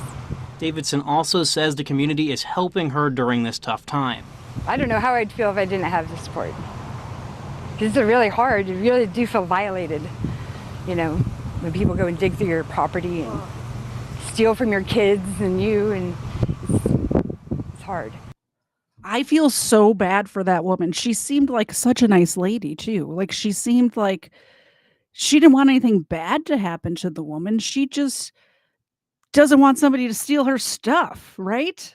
Davidson also says the community is helping her during this tough time. I don't know how I'd feel if I didn't have the support. Because it's really hard. You really do feel violated. You know, when people go and dig through your property and steal from your kids and you, and it's hard. I feel so bad for that woman. She seemed like such a nice lady too. Like, she seemed like she didn't want anything bad to happen to the woman. She just doesn't want somebody to steal her stuff, right?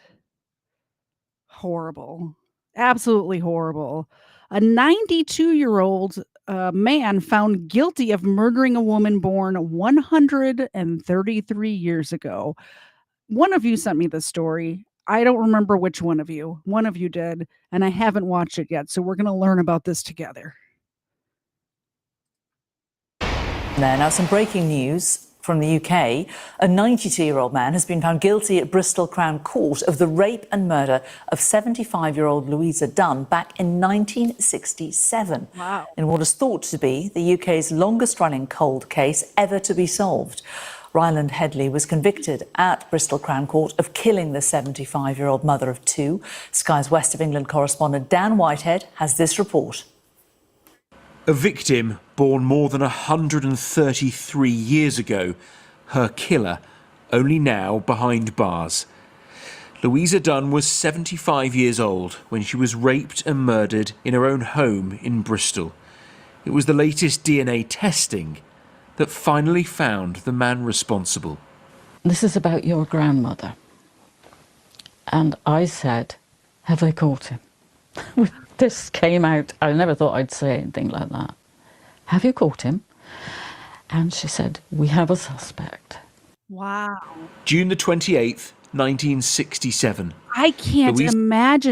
Horrible. Absolutely horrible. A 92-year-old man found guilty of murdering a woman born 133 years ago. One of you sent me this story. I don't remember which one of you. One of you did, and I haven't watched it yet, so we're going to learn about this together. Now some breaking news From the UK, a 92-year-old man has been found guilty at Bristol Crown Court of the rape and murder of 75-year-old Louisa Dunn back in 1967. Wow. In what is thought to be the UK's longest-running cold case ever to be solved. Ryland Headley was convicted at Bristol Crown Court of killing the 75-year-old mother of two. Sky's West of England correspondent Dan Whitehead has this report. A victim born more than 133 years ago, her killer only now behind bars. Louisa Dunn was 75 years old when she was raped and murdered in her own home in Bristol. It was the latest DNA testing that finally found the man responsible. This is about your grandmother. And I said, have they caught him? This came out, I never thought I'd say anything like that. Have you caught him? And she said, we have a suspect. Wow. June the 28th, 1967. I can't Louisa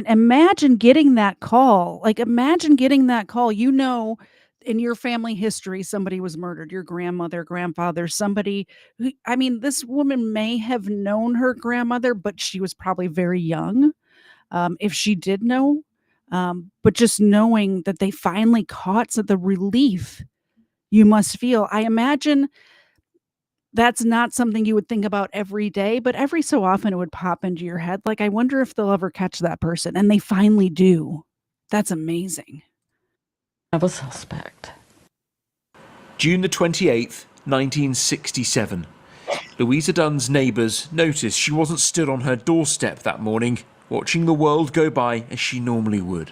imagine getting that call. Like, imagine getting that call. You know, in your family history, somebody was murdered, your grandmother, grandfather, somebody who, I mean, this woman may have known her grandmother, but she was probably very young. If she did know, but just knowing that they finally caught, so the relief you must feel. I imagine that's not something you would think about every day, but every so often it would pop into your head. Like, I wonder if they'll ever catch that person. And they finally do. That's amazing. Have a suspect. June the 28th, 1967. Louisa Dunn's neighbours noticed she wasn't stood on her doorstep that morning, watching the world go by as she normally would.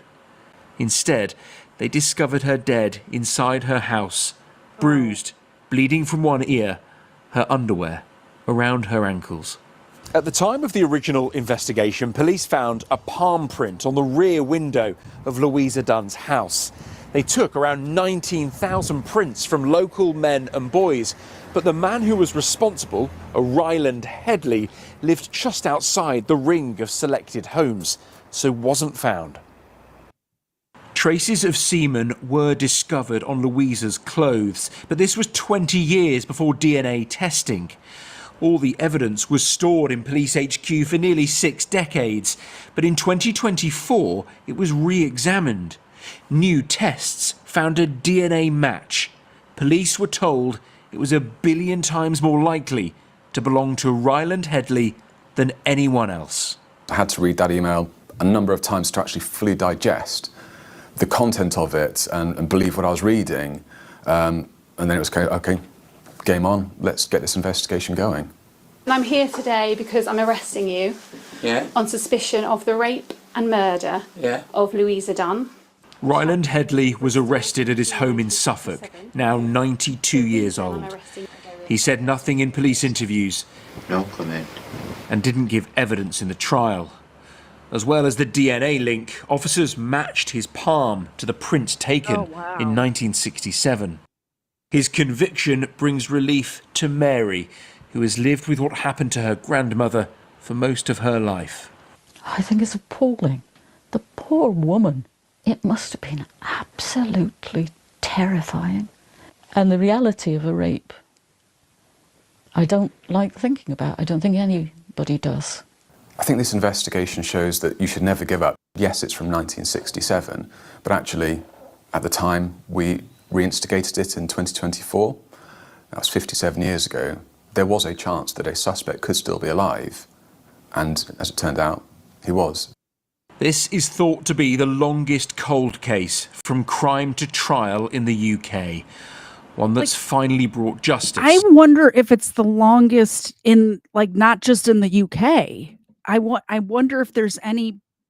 Instead, they discovered her dead inside her house, bruised, bleeding from one ear, her underwear around her ankles. At the time of the original investigation, police found a palm print on the rear window of Louisa Dunn's house. They took around 19,000 prints from local men and boys, but the man who was responsible, a Ryland Headley, lived just outside the ring of selected homes, so wasn't found. Traces of semen were discovered on Louisa's clothes, but this was 20 years before DNA testing. All the evidence was stored in Police HQ for nearly 6 decades, but in 2024 it was re-examined. New tests found a DNA match. Police were told it was 1 billion times more likely to belong to Ryland Headley than anyone else. I had to read that email a number of times to actually fully digest the content of it and believe what I was reading. And then it was okay, game on, let's get this investigation going. I'm here today because I'm arresting you on suspicion of the rape and murder of Louisa Dunn. Ryland Headley was arrested at his home in Suffolk, now 92 years old. He said nothing in police interviews. No comment. And didn't give evidence in the trial. As well as the DNA link, officers matched his palm to the print taken in 1967. His conviction brings relief to Mary, who has lived with what happened to her grandmother for most of her life. I think it's appalling. The poor woman. It must have been absolutely terrifying. And the reality of a rape, I don't like thinking about. I don't think anybody does. I think this investigation shows that you should never give up. Yes, it's from 1967, but actually, at the time, we reinstigated it in 2024. That was 57 years ago. There was a chance that a suspect could still be alive, and as it turned out, he was. This is thought to be the longest cold case from crime to trial in the UK. One that's finally brought justice. I wonder if it's the longest in, like, not just in the UK. I wonder if there's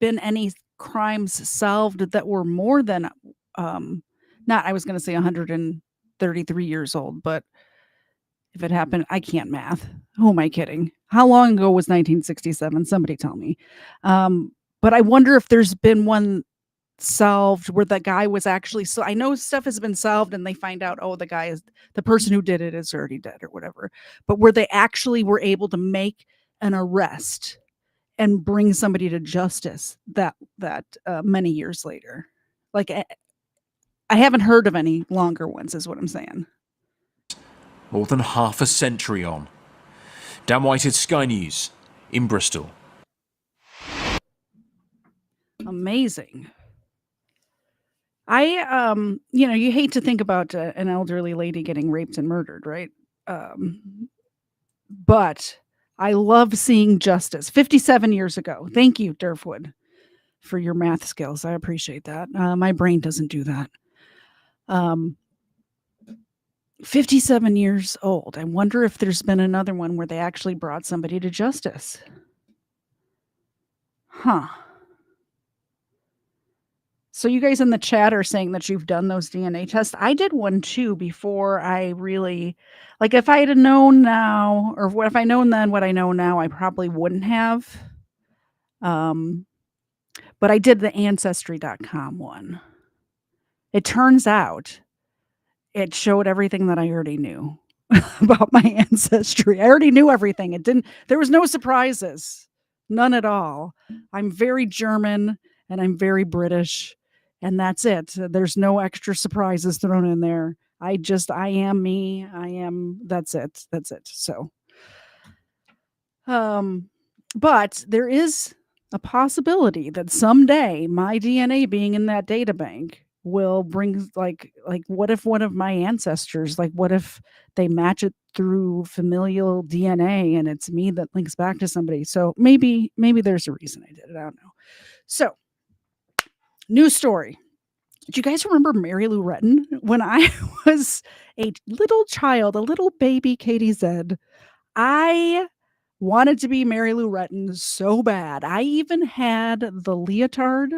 been any crimes solved that were more than, I was going to say 133 years old, but if it happened, I can't math. Who am I kidding? How long ago was 1967? Somebody tell me. But I wonder if there's been one solved where the guy was actually, so I know stuff has been solved and they find out, oh, the person who did it is already dead or whatever, but where they actually were able to make an arrest and bring somebody to justice that many years later. Like, I haven't heard of any longer ones, is what I'm saying. more than half a century on. Dan Whitehead, Sky News, in Bristol. Amazing. You hate to think about an elderly lady getting raped and murdered, right? But I love seeing justice. 57 years ago. Thank you, Durfwood, for your math skills. I appreciate that. My brain doesn't do that. 57 years old. I wonder if there's been another one where they actually brought somebody to justice. Huh. So you guys in the chat are saying that you've done those DNA tests. I did one too before I really, like, if I had known now, or what if I known then what I know now, I probably wouldn't have. But I did the ancestry.com one. It turns out it showed everything that I already knew about my ancestry. I already knew everything. There was no surprises. None at all. I'm very German and I'm very British. And that's it. There's no extra surprises thrown in there. I am me. That's it. So, but there is a possibility that someday my DNA being in that data bank will bring like what if one of my ancestors, like what if they match it through familial DNA and it's me that links back to somebody. So maybe there's a reason I did it. I don't know. So, new story. Do you guys remember Mary Lou Retton? When I was a little child, a little baby Katie Zed, I wanted to be Mary Lou Retton so bad. I even had the leotard.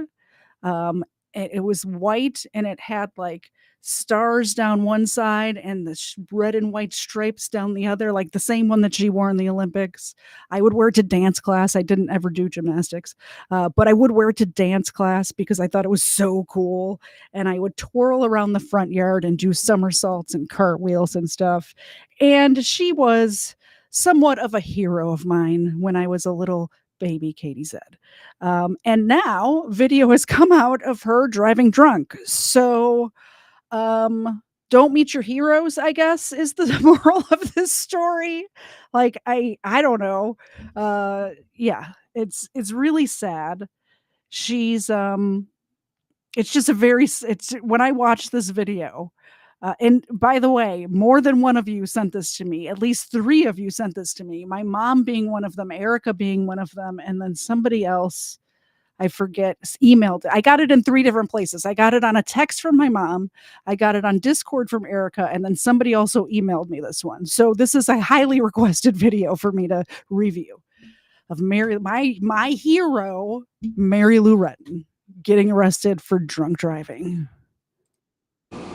It was white and it had like stars down one side and the red and white stripes down the other, like the same one that she wore in the Olympics. I would wear it to dance class. I didn't ever do gymnastics, but I would wear it to dance class because I thought it was so cool. And I would twirl around the front yard and do somersaults and cartwheels and stuff. And she was somewhat of a hero of mine when I was a little baby Katie Zed. And now video has come out of her driving drunk. So don't meet your heroes, I guess, is the moral of this story. Like, I don't know. Yeah, it's really sad. She's it's just when I watched this video, and by the way, more than one of you sent this to me. At least 3 of you sent this to me. My mom being one of them, Erica being one of them, and then somebody else, I forget, emailed it. I got it in 3 different places. I got it on a text from my mom. I got it on Discord from Erica, and then somebody also emailed me this one. So this is a highly requested video for me to review of my hero, Mary Lou Retton, getting arrested for drunk driving.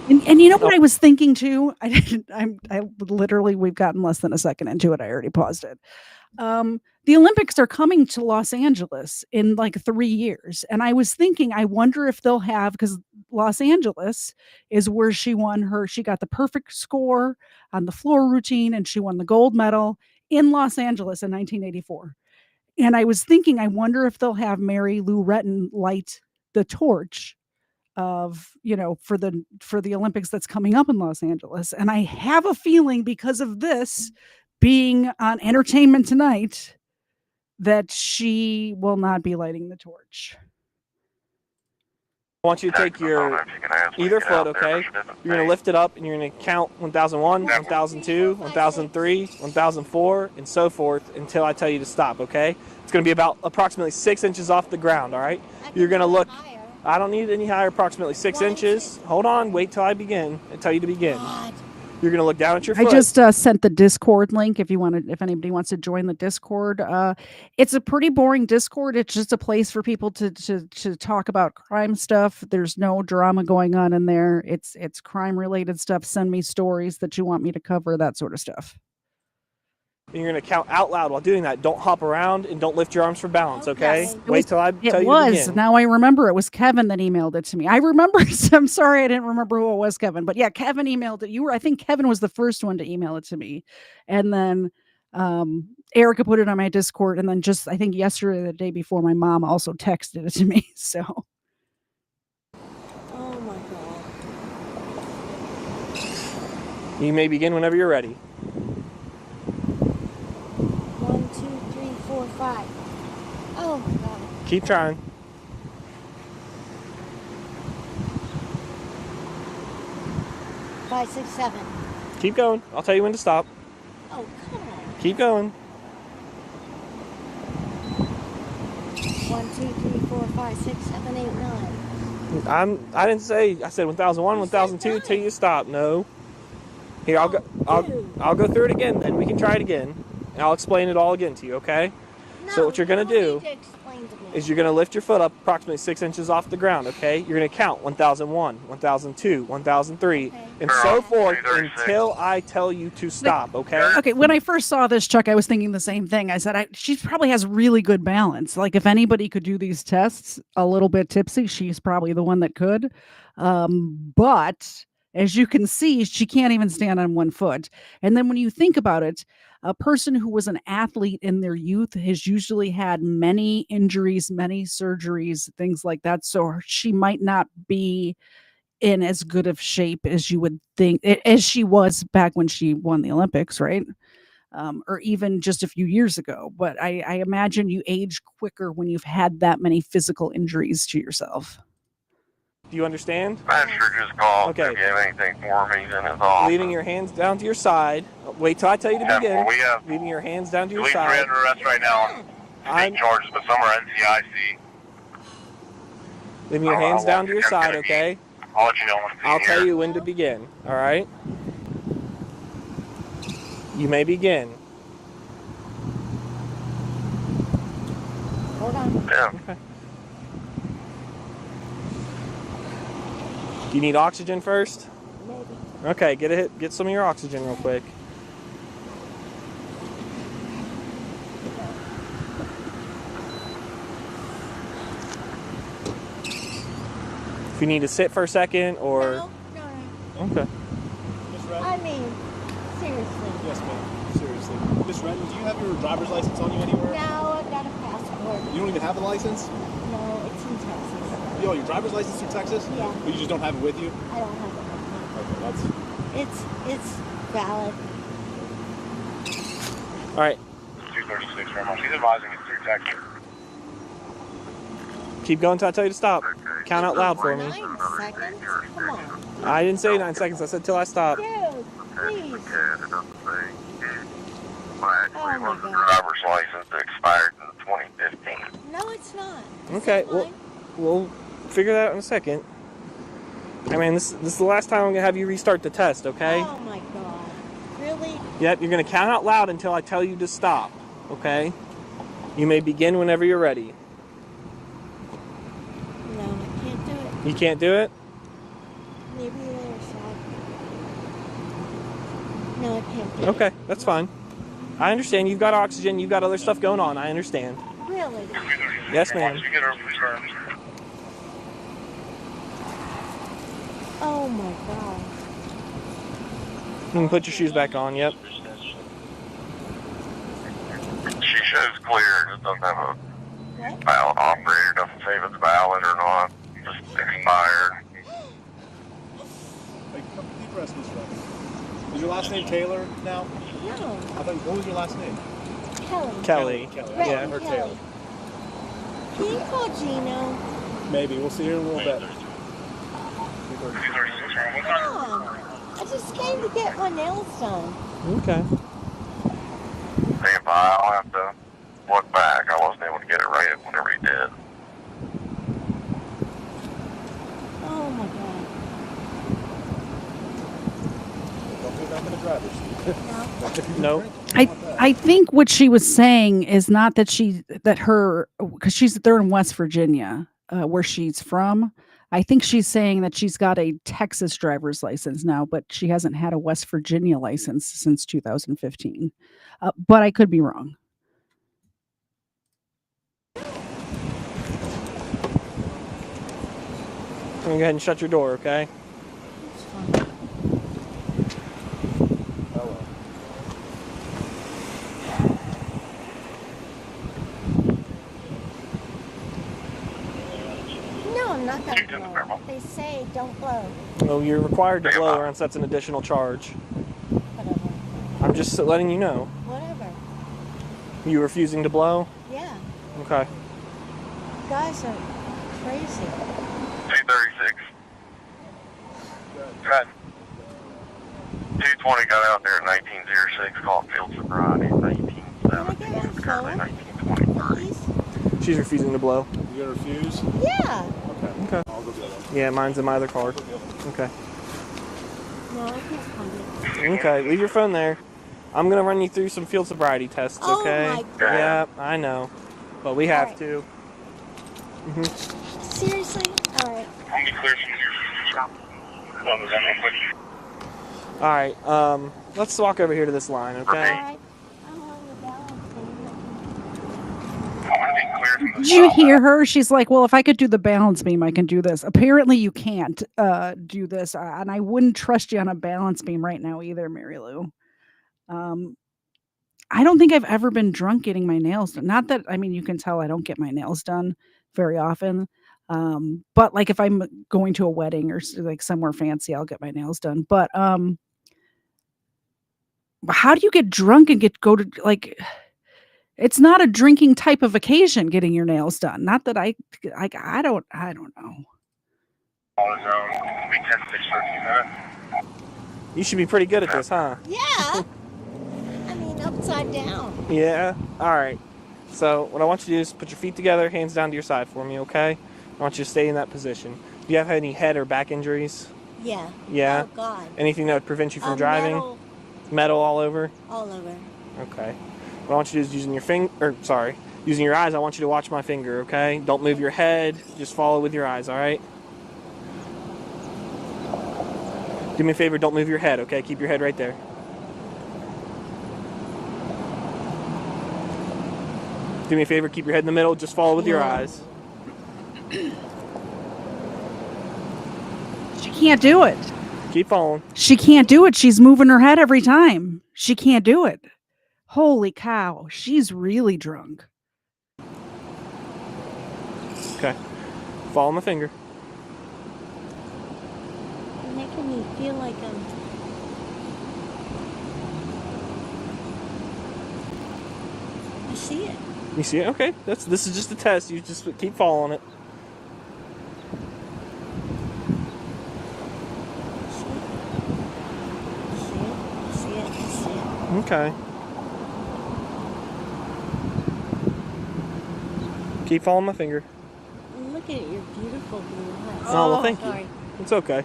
And you know what I was thinking too? We've gotten less than a second into it. I already paused it. The Olympics are coming to Los Angeles in like 3 years. And I was thinking, I wonder if they'll have, because Los Angeles is where she got the perfect score on the floor routine and she won the gold medal in Los Angeles in 1984. And I was thinking, I wonder if they'll have Mary Lou Retton light the torch of, for the Olympics that's coming up in Los Angeles. And I have a feeling, because of this being on Entertainment Tonight, that she will not be lighting the torch. I want you to take your either foot, okay? You're going to lift it up and you're going to count 1001, 1002, 1003, 1004, and so forth until I tell you to stop, okay? It's going to be about approximately 6 inches off the ground, all right? You're going to look. I don't need any higher, approximately 6 inches. Hold on, wait till I begin. I tell you to begin. You're going to look down at your foot. I just sent the Discord link if anybody wants to join the Discord. It's a pretty boring Discord. It's just a place for people to talk about crime stuff. There's no drama going on in there. It's crime related stuff. Send me stories that you want me to cover, that sort of stuff. And you're going to count out loud while doing that. Don't hop around and don't lift your arms for balance, okay? Yes. Wait till I tell you to begin. Now I remember it was Kevin that emailed it to me. I remember. I'm sorry I didn't remember who it was, Kevin. But yeah, Kevin emailed it. I think Kevin was the first one to email it to me. And then Erica put it on my Discord. And then just, I think yesterday or the day before, my mom also texted it to me. So. You may begin whenever you're ready. 1, 2, 3, 4, 5. Oh my God. Keep trying. Five, 6, 7. Keep going. I'll tell you when to stop. Oh, come on. Keep going. 1, 2, 3, 4, 5, 6, 7, 8, 9. I didn't say. I said 1001, 1002 till you stop. No. Here, I'll go through it again. Then we can try it again, and I'll explain it all again to you. Okay? So what you're gonna do is you're gonna lift your foot up approximately 6 inches off the ground. Okay? You're gonna count 1001, 1002, 1003, and so forth until I tell you to stop. Okay? Okay, when I first saw this, Chuck, I was thinking the same thing. I said, she probably has really good balance. Like, if anybody could do these tests a little bit tipsy, she's probably the one that could. But as you can see, she can't even stand on one foot. And then when you think about it, a person who was an athlete in their youth has usually had many injuries, many surgeries, things like that. So she might not be in as good of shape as you would think, as she was back when she won the Olympics, right? Or even just a few years ago. But I imagine you age quicker when you've had that many physical injuries to yourself. Do you understand? I sure just called. Okay. If you have anything for me, then it's off. Leaving your hands down to your side. Wait till I tell you to begin. We have leaving your hands down to your three side. under arrest right now on state charges, but some are NCIC. Leaving your hands down to your side, okay? I'll let you know when it's I'll here. tell you when to begin, all right? You may begin. Hold on. Yeah. Okay. Do you need oxygen first? Maybe. Okay, get some of your oxygen real quick. If you need to sit for a second or... No. Okay. I mean, seriously. Yes, ma'am. Seriously. Miss Redden, do you have your driver's license on you anywhere? No, I've got a passport. You don't even have a license? No, it's in Texas. Yo, your driver's license in Texas? Yeah. But you just don't have it with you? I don't have it. Okay, that's... It's valid. All right. 236 very much. He's advising me through Texas. Keep going until I tell you to stop. Count out loud for me. 9 seconds? Come on. I didn't say 9 seconds. I said till I stop. Dude, please. Actually, was a driver's license that expired in 2015. No, it's not. Okay, well, we'll figure that out in a second. I mean, this is the last time I'm going to have you restart the test, okay? Oh my God. Really? Yep, you're going to count out loud until I tell you to stop, okay? You may begin whenever you're ready. No, I can't do it. You can't do it? Maybe the other side. No, I can't do it. Okay, that's fine. I understand. You've got oxygen. You've got other stuff going on. I understand. Really? Yes, ma'am. Oh my God. You can put your shoes back on, yep. She shows clear. Just doesn't have a valid operator. Doesn't say if it's valid or not. Just expired. Deep breaths, Miss Redden. Is your last name Taylor now? No. What was your last name? Kelly. Kelly. Yeah, I Redden heard Kelly. Taylor. Can you call Gino? Maybe. We'll see here in a little bit. Come on. I just came to get my nails done. Okay. Stand by. I'll have to look back. I wasn't able to get it right whenever he did. Oh my God. Don't go back in the driver's seat. No. I think what she was saying is not that because they're in West Virginia, where she's from. I think she's saying that she's got a Texas driver's license now, but she hasn't had a West Virginia license since 2015. But I could be wrong. Go ahead and shut your door, okay? No, I'm not gonna blow. They say don't blow. Oh, you're required to blow, or else that's an additional charge. I'm just letting you know. Whatever. You refusing to blow? Yeah. Okay. You guys are crazy. 236. Got 220 got out there in 1906, called field sobriety in 1917, currently 1923. She's refusing to blow. You gonna refuse? Yeah. Okay. I'll go get it. Yeah, mine's in my other car. Okay. No, I can't come. Okay, leave your phone there. I'm gonna run you through some field sobriety tests, okay? Oh my God. Yeah, I know. But we have to. Seriously? All right. I'm gonna clear some of your real quick. Alright, let's walk over here to this line, okay? All right. I'm on the balance beam. Did you hear her? She's like, well, if I could do the balance beam, I can do this. Apparently you can't do this. And I wouldn't trust you on a balance beam right now either, Mary Lou. I don't think I've ever been drunk getting my nails done. Not that, I mean, you can tell I don't get my nails done very often. But like if I'm going to a wedding or like somewhere fancy, I'll get my nails done. But how do you get drunk and go to like, it's not a drinking type of occasion getting your nails done. Not that I don't know. You should be pretty good at this, huh? Yeah. I mean, upside down. Yeah? Alright. So, what I want you to do is put your feet together, hands down to your side for me, okay? I want you to stay in that position. Do you have any head or back injuries? Yeah. Yeah? Oh, God. Anything that would prevent you from driving? Metal all over? All over. Okay. What I want you to do is using your eyes, I want you to watch my finger, okay? Don't move your head, just follow with your eyes, alright? Do me a favor, don't move your head, okay? Keep your head right there. Do me a favor, keep your head in the middle, just follow with your eyes. She can't do it. Keep following. She can't do it. She's moving her head every time. She can't do it. Holy cow. She's really drunk. Okay. Follow my finger. You're making me feel like I see it. You see it? Okay. This is just a test. You just keep following it. See it. Okay. Keep following my finger. Look at your beautiful blue eyes. Oh, well, thank sorry. you. It's okay.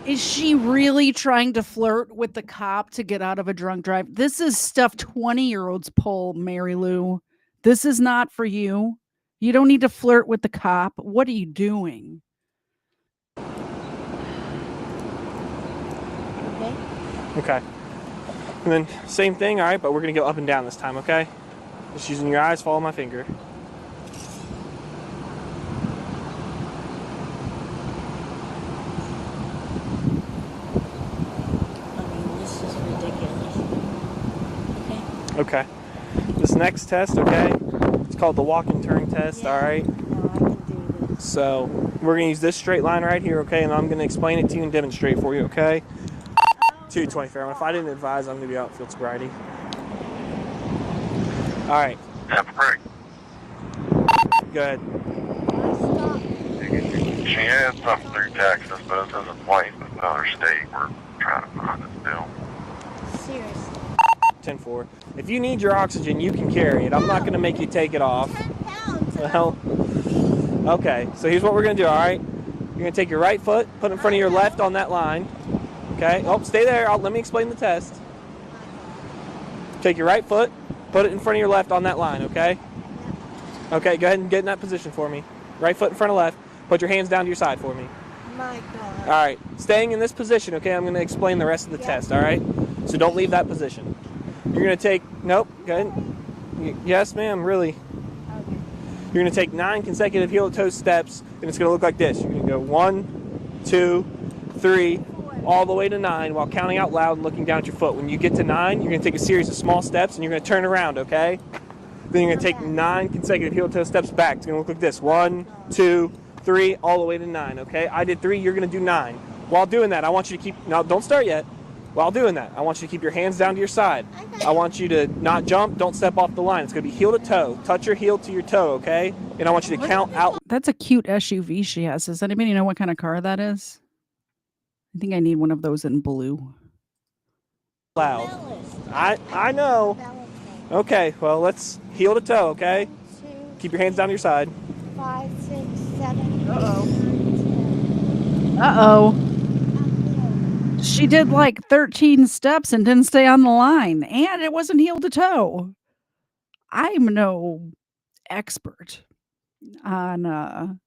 Is she really trying to flirt with the cop to get out of a drunk drive? This is stuff 20-year-olds pull, Mary Lou. This is not for you. You don't need to flirt with the cop. What are you doing? Okay. And then same thing, all right, but we're going to go up and down this time, okay? Just using your eyes, follow my finger. This is ridiculous. Okay. This next test, okay, it's called the walk and turn test, all right? So we're going to use this straight line right here, okay, and I'm going to explain it to you and demonstrate for you, okay? 220 fair. If I didn't advise, I'm going to be out field sobriety. All right. Go ahead. She had something through Texas, but this is a place in another state. We're trying to find it still. Seriously. 10-4. If you need your oxygen, you can carry it. I'm not going to make you take it off. Well, okay. So here's what we're going to do, all right? You're going to take your right foot, put it in front of your left on that line. Okay? Oh, stay there. Let me explain the test. Take your right foot, put it in front of your left on that line, okay? Okay, go ahead and get in that position for me. Right foot in front of left. Put your hands down to your side for me. My God. All right. Staying in this position, okay? I'm going to explain the rest of the test, all right? So don't leave that position. You're going to take, nope, go ahead. Yes, ma'am, really. You're going to take 9 consecutive heel-to-toe steps, and it's going to look like this. You're going to go 1, 2, 3, all the way to 9 while counting out loud and looking down at your foot. When you get to 9, you're going to take a series of small steps, and you're going to turn around, okay? Then you're going to take 9 consecutive heel-to-toe steps back. It's going to look like this. 1, 2, 3, all the way to 9, okay? I did 3, you're going to do 9. While doing that, I want you to keep, no, don't start yet. While doing that, I want you to keep your hands down to your side. I want you to not jump, don't step off the line. It's going to be heel to toe. Touch your heel to your toe, okay? And I want you to count out. That's a cute SUV she has. Does anybody know what kind of car that is? I think I need one of those in blue. Loud. I know. Okay, well, let's heel to toe, okay? Keep your hands down to your side. 5, 6, 7. Uh-oh. She did like 13 steps and didn't stay on the line, and it wasn't heel to toe. I'm no expert on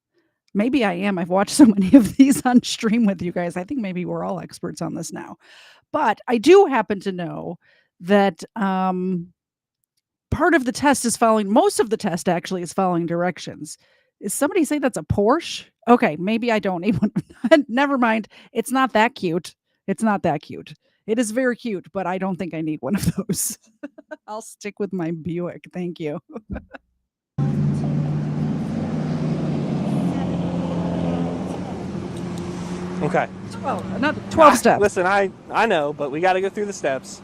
maybe I am. I've watched so many of these on stream with you guys. I think maybe we're all experts on this now. But I do happen to know that part of the test is following, most of the test actually is following directions. Is somebody say that's a Porsche? Okay, maybe I don't need one. Never mind. It's not that cute. It's not that cute. It is very cute, but I don't think I need one of those. I'll stick with my Buick. Thank you. Okay. 12, another 12 steps. Listen, I know, but we got to go through the steps.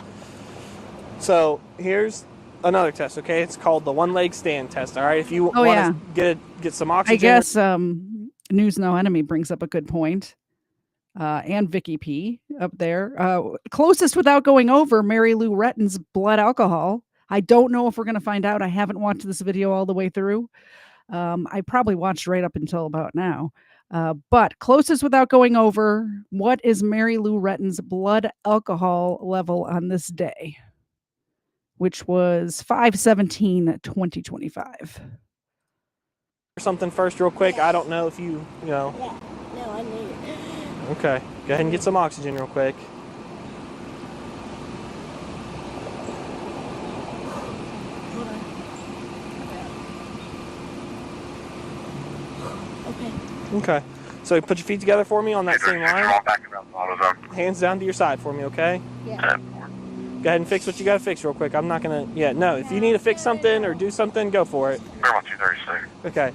So here's another test, okay? It's called the one-leg stand test, all right? If you want to get some oxygen. I guess News No Enemy brings up a good point. And Vicky P up there. Closest without going over, Mary Lou Retton's blood alcohol. I don't know if we're going to find out. I haven't watched this video all the way through. I probably watched right up until about now. But closest without going over, what is Mary Lou Retton's blood alcohol level on this day? Which was 5/17/2025. Something first real quick. I don't know if you know. Yeah. No, I need it. Okay. Go ahead and get some oxygen real quick. Okay. So put your feet together for me on that same line. Hands down to your side for me, okay? Yeah. Go ahead and fix what you got to fix real quick. I'm not going to... Yeah, no. If you need to fix something or do something, go for it. Fairmont 236. Okay.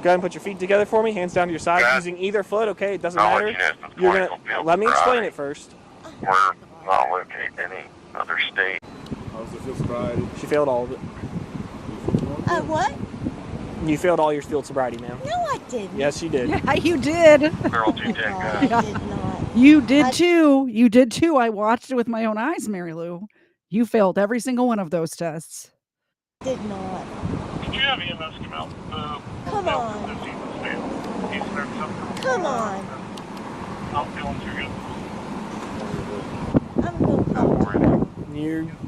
Go ahead and put your feet together for me. Hands down to your side using either foot, okay? It doesn't matter. You're going to... Let me explain it first. We're not located in any other state. How does it feel sobriety? She failed all of it. What? You failed all your field sobriety, ma'am. No, I didn't. Yes, you did. Yeah, you did. Fairmont 210. I did not. You did too. You did too. I watched it with my own eyes, Mary Lou. You failed every single one of those tests. Did not. Did you have EMS come out? Come on. Come on. I'm feeling too good. I'm going to call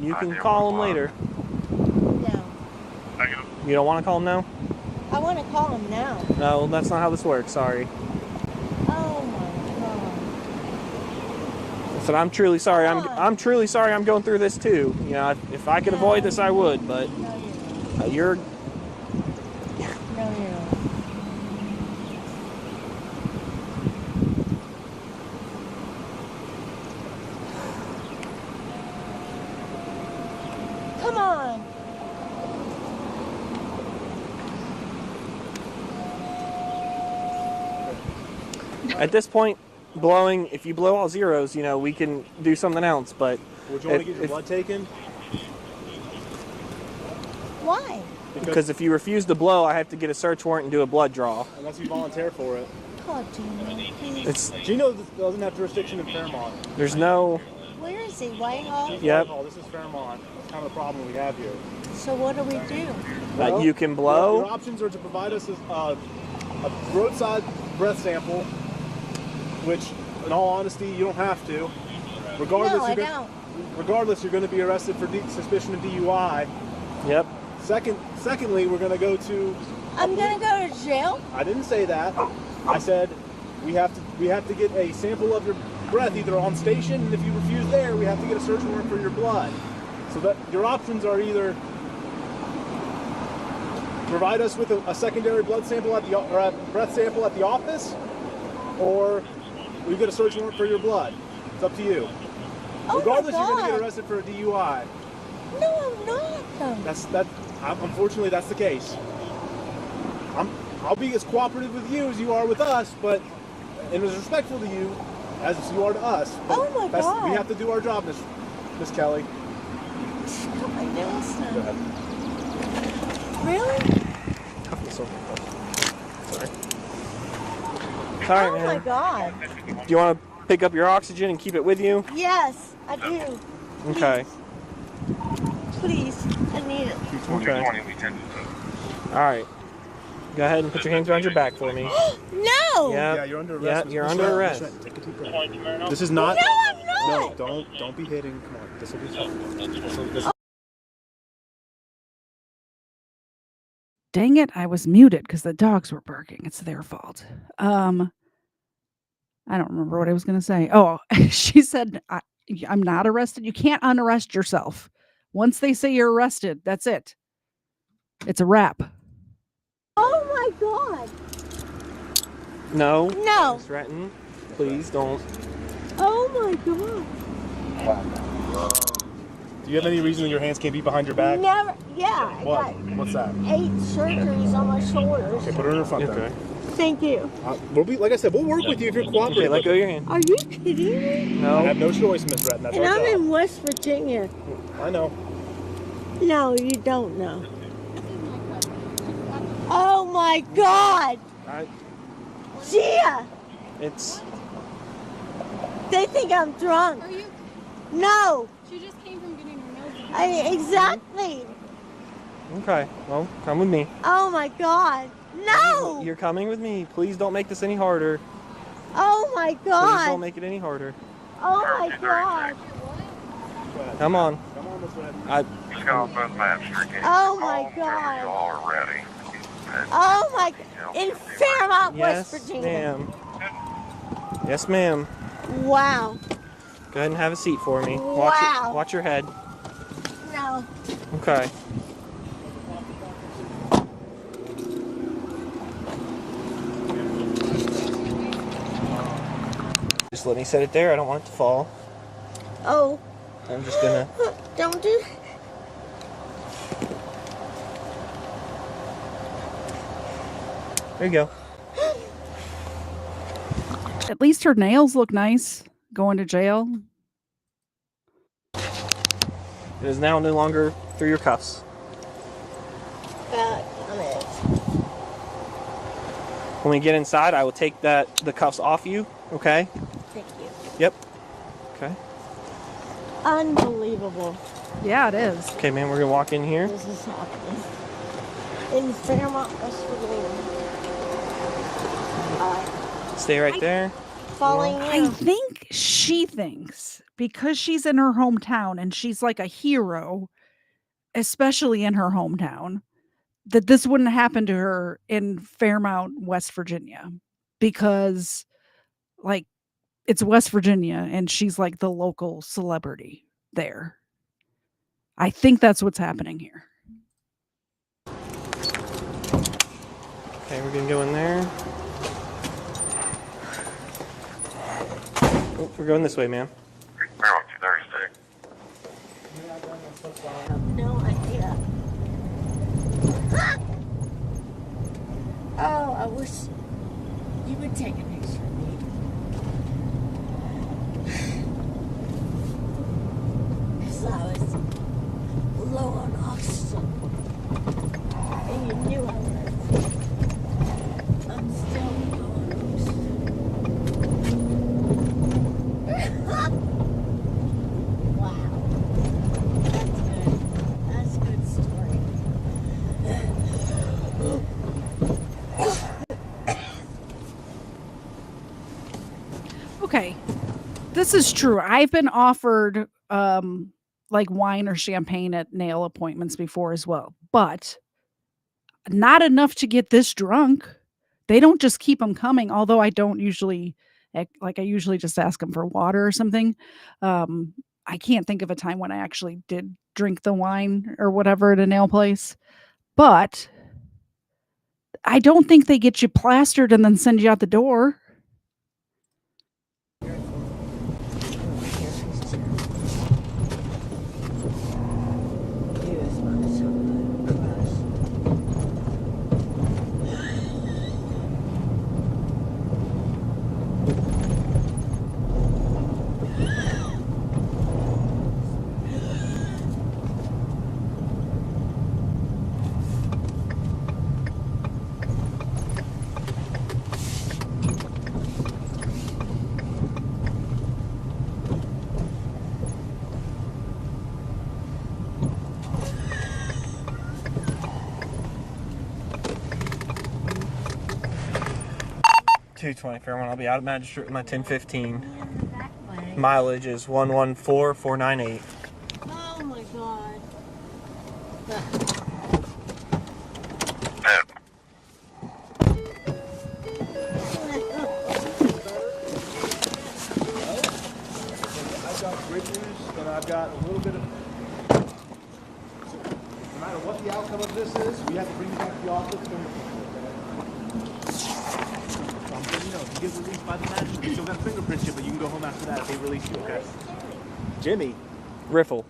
You can call them later. No. You don't want to call them now? I want to call him now. No, that's not how this works. Sorry. Oh my God. Listen, I'm truly sorry. I'm truly sorry. I'm going through this too. You know, if I could avoid this, I would. But you're. No, you're not. Come on. At this point, blowing, if you blow all zeros, you know, we can do something else, but... Would you want to get your blood taken? Why? Because if you refuse to blow, I have to get a search warrant and do a blood draw. Unless you volunteer for it. Call Gino, please. Gino doesn't have jurisdiction in Fairmont. There's no... Where is he? Whitehall? Yep. This is Fairmont. That's kind of the problem we have here. So what do we do? Well, you can blow. Your options are to provide us a roadside breath sample, which, in all honesty, you don't have to. Regardless, No, I don't. Regardless, you're going to be arrested for suspicion of DUI. Yep. Secondly, we're going to go to... I'm going to go to jail? I didn't say that. I said we have to get a sample of your breath either on station, and if you refuse there, we have to get a search warrant for your blood. So that your options are either provide us with a secondary blood sample at the or a breath sample at the office, or we get a search warrant for your blood. It's up to you. Oh Regardless, my God. you're going to get arrested for a DUI. No, I'm not. Unfortunately, that's the case. I'll be as cooperative with you as you are with us, but and as respectful to you, as you are to us. Oh my God. We have to do our job, Miss Kelly. What am I doing, son? Go ahead. Really? Sorry, Oh man. my God. Do you want to pick up your oxygen and keep it with you? Yes, I do. Okay. Please, I need it. Okay. All right. Go ahead and put your hands around your back for me. No! Yeah, you're under arrest. Yeah, you're under arrest. Take a deep breath. This is not. No, I'm not. No, don't be hitting. Come on, this will be fine. Dang it, I was muted because the dogs were barking. It's their fault. I don't remember what I was going to say. Oh, she said, I'm not arrested. You can't unarrest yourself. Once they say you're arrested, that's it. It's a wrap. Oh my God. No. No. Miss Retton, please don't. Oh my God. Do you have any reason that your hands can't be behind your back? Never. Yeah. What? What's that? 8 surgeries on my shoulders. Okay, put her in front Okay. then. Thank you. We'll be, like I said, we'll work with you if you're cooperating. Okay, let go of your hand. Are you kidding me? No. I have no choice, Miss Retton. That's And our I'm job. in West Virginia. I know. No, you don't know. Oh my God. Gia! It's. They think I'm drunk. Are you? No. She just came from getting her nose. Exactly. Okay. Well, come with me. Oh my God. No. You're coming with me. Please don't make this any harder. Oh my Please don't God. make it any harder. Oh my God. Come on. Come on, Miss Retton. Just got off both maps. Oh my God. You all are ready. Oh my. In Fairmont, Yes, West Virginia. ma'am. Yes, ma'am. Wow. Go ahead and have a seat for me. Wow. Watch your head. No. Okay. Just let me set it there. I don't want it to fall. Oh. I'm just gonna. Don't do. There you go. At least her nails look nice going to jail. It is now no longer through your cuffs. Back on it. When we get inside, I will take the cuffs off you. Okay. Thank you. Yep. Okay. Unbelievable. Yeah, it is. Okay, man. We're gonna walk in here. This is happening. In Fairmont, West Virginia. Stay right there. Following I you. think she thinks because she's in her hometown and she's like a hero, especially in her hometown, that this wouldn't happen to her in Fairmont, West Virginia, because like it's West Virginia and she's like the local celebrity there. I think that's what's happening here. Okay, we're gonna go in there. Oh, we're going this way, ma'am. Fairmont 236. No idea. Oh, I wish you would take a picture of me. Because I was low on oxygen. And you knew I was. I'm still low on oxygen. Wow. That's good. That's a good story. Okay. This is true. I've been offered like wine or champagne at nail appointments before as well, but not enough to get this drunk. They don't just keep them coming, although I don't usually I usually just ask them for water or something. I can't think of a time when I actually did drink the wine or whatever at a nail place, but I don't think they get you plastered and then send you out the door. 220 Fairmont. I'll be out of Magistrate with my 1015. Mileage is 114,498. Oh my God. I've got bridges, and I've got a little bit of. No matter what the outcome of this is, we have to bring you back to the office. You know, if you get released by the magistrate, you still got a fingerprint chip, but you can go home after that if they release you, okay? Jimmy Riffle.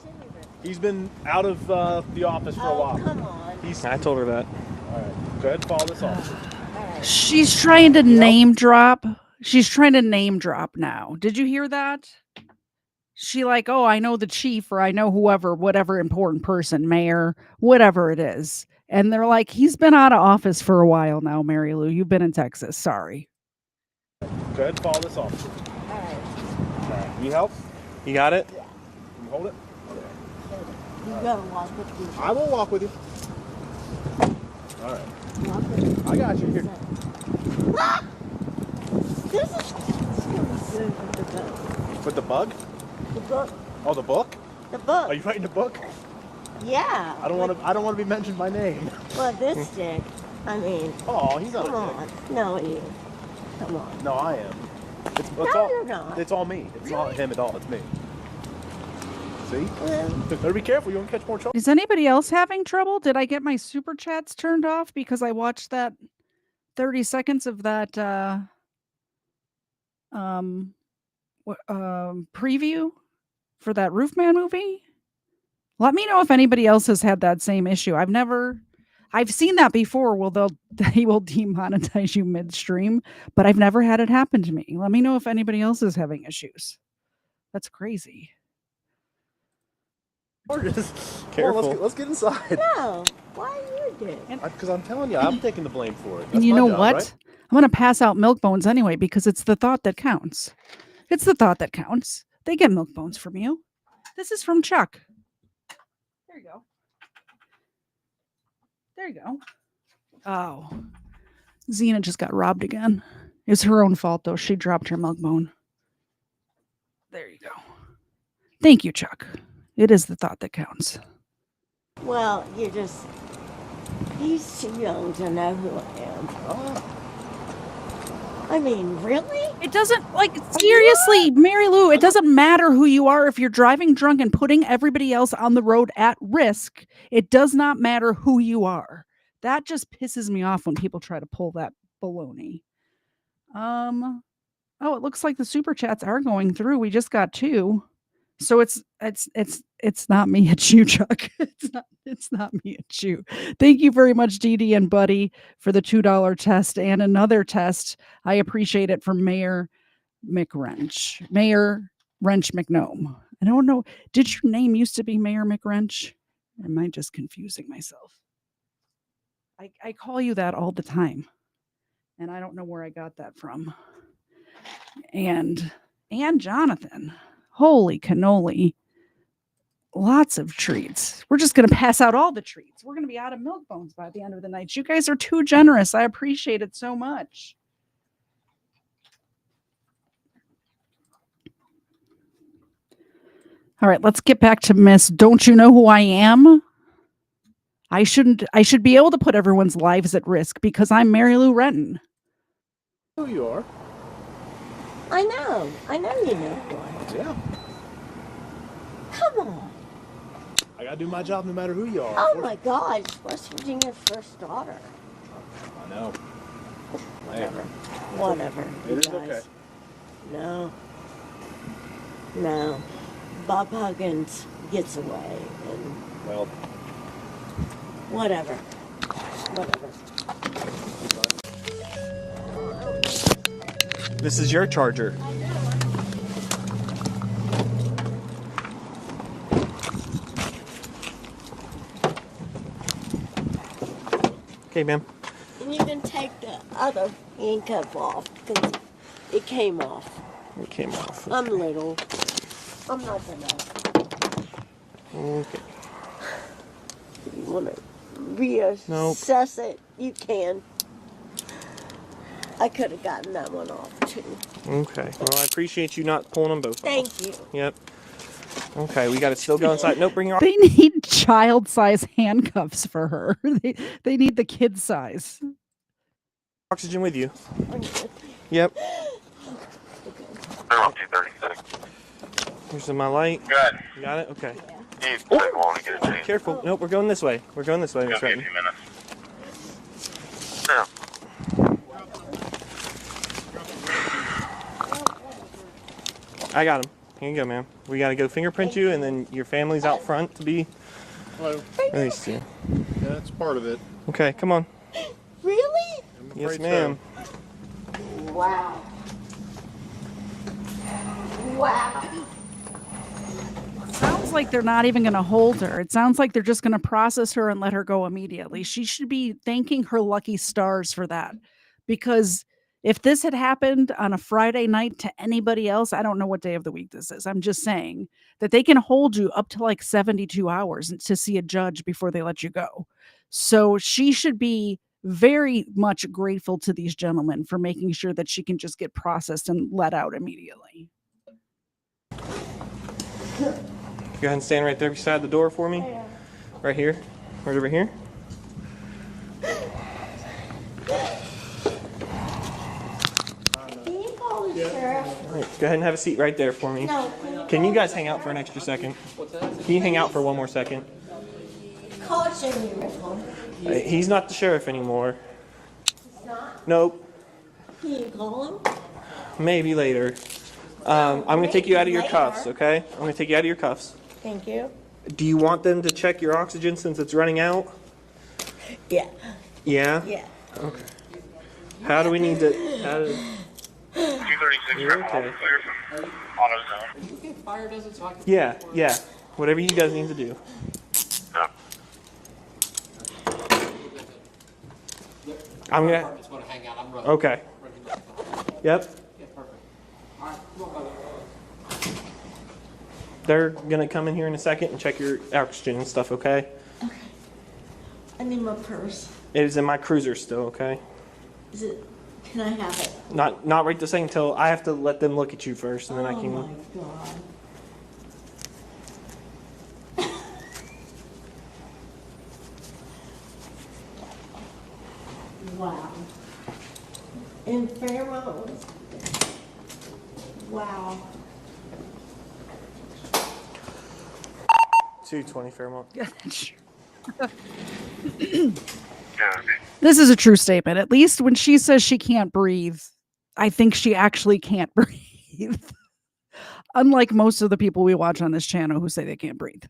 He's been out of the office for a while. Come on. I told her that. All right, go ahead and follow this officer. She's trying to name drop. She's trying to name drop now. Did you hear that? She like, oh, I know the chief, or I know whoever, whatever important person, mayor, whatever it is. And they're like, he's been out of office for a while now, Mary Lou. You've been in Texas. Sorry. Go ahead and follow this officer. All right. All right. Need help? You got it? Can you hold it? You gotta walk with me. I will walk with you. All right. Walk with me. I got you here. Ah! This is gonna be good with the book. With the bug? The book. Oh, the book? The book. Are you writing the book? Yeah. I don't want to be mentioned by name. Well, this dick. I mean. Oh, he's not come a on. No, he is. Come on. No, I am. It's No, all, you're not. It's all me. It's not him at all. It's me. See? Well, Better be careful. You won't catch more trouble. Is anybody else having trouble? Did I get my super chats turned off because I watched that 30 seconds of that preview for that Roofman movie? Let me know if anybody else has had that same issue. I've seen that before. Well, they will demonetize you midstream, but I've never had it happen to me. Let me know if anybody else is having issues. That's crazy. Just Careful. Let's get inside. no. Why are you dick? Because I'm telling you, I'm taking the blame for it. And That's you my know job, what? right? I'm going to pass out milk bones anyway because it's the thought that counts. It's the thought that counts. They get milk bones from you. This is from Chuck. There you go. There you go. Oh. Xena just got robbed again. It was her own fault, though. She dropped her milk bone. There you go. Thank you, Chuck. It is the thought that counts. Well, he's too young to know who I am. Oh. I mean, really? It doesn't, seriously, Mary Lou, it doesn't matter who you are if you're driving drunk and putting everybody else on the road at risk. It does not matter who you are. That just pisses me off when people try to pull that baloney. Oh, it looks like the super chats are going through. We just got 2. So it's not me, it's you, Chuck. It's not me, it's you. Thank you very much, Dee Dee and Buddy, for the $2 test and another test. I appreciate it from Mayor McWrench. Mayor Wrench McNome. I don't know. Did your name used to be Mayor McWrench? Or am I just confusing myself? I call you that all the time. And I don't know where I got that from. And Jonathan. Holy cannoli. Lots of treats. We're just going to pass out all the treats. We're going to be out of milk bones by the end of the night. You guys are too generous. I appreciate it so much. All right, let's get back to Miss Don't You Know Who I Am? I should be able to put everyone's lives at risk because I'm Mary Lou Renton. Who you are? I know you know who I am. Yeah. Come on. I gotta do my job no matter who you are. Oh my God, it's West Virginia's first daughter. I know. Whatever. It is guys. okay. No. Bob Huggins gets away and Well, whatever. This is your charger. Okay, ma'am. And you can take the other handcuff off because it came off. It came off. I'm little. I'm not gonna. Okay. If you want to reassess it, you can. I could have gotten that one off too. Okay. Well, I appreciate you not pulling them both off. Thank you. Yep. Okay, we got to still go inside. Nope, bring your. They need child-size handcuffs for her. They need the kid size. Oxygen with you. Yep. 236. Here's my light. Good. You got it? Okay. He's going to get a change. Careful. Nope, we're going this way. We're going this way, Miss Give me a Renton. few minutes. Yeah. I got him. Here you go, ma'am. We got to go fingerprint you, and then your family's out front to be released to you. Yeah, that's part of it. Okay, come on. Really? Yes, ma'am. Wow. Wow. Sounds like they're not even going to hold her. It sounds like they're just going to process her and let her go immediately. She should be thanking her lucky stars for that. Because if this had happened on a Friday night to anybody else, I don't know what day of the week this is. I'm just saying that they can hold you up to like 72 hours to see a judge before they let you go. So she should be very much grateful to these gentlemen for making sure that she can just get processed and let out immediately. Go ahead and stand right there beside the door for me. Right here. Right over here. Can you call the sheriff? All right, go ahead and have a seat right there for me. No. Can you guys hang out for an extra second? Can you hang out for one more second? Call it Jimmy Rickle. He's not the sheriff anymore. It's not? Nope. Can you call him? Maybe later. I'm going to take you out of your cuffs, okay? I'm going to take you out of your cuffs. Thank you. Do you want them to check your oxygen since it's running out? Yeah. Yeah? Yeah. Okay. How do we need to... How do, 236 You're okay. clear from AutoZone. Get fired as it's like. yeah, yeah. Whatever you guys need to do. Yeah. I'm going to... Just want to hang out. I'm running. Okay. Yep. Yeah, perfect. All right, come on, brother. They're going to come in here in a second and check your oxygen and stuff, okay? Okay. I need my purse. It is in my cruiser still, okay? Is it? Can I have it? Not right this second until I have to let them look at you first, and then I can... Oh my God. Wow. In Fairmont. Wow. 220 Fairmont. This is a true statement. At least when she says she can't breathe, I think she actually can't breathe. Unlike most of the people we watch on this channel who say they can't breathe.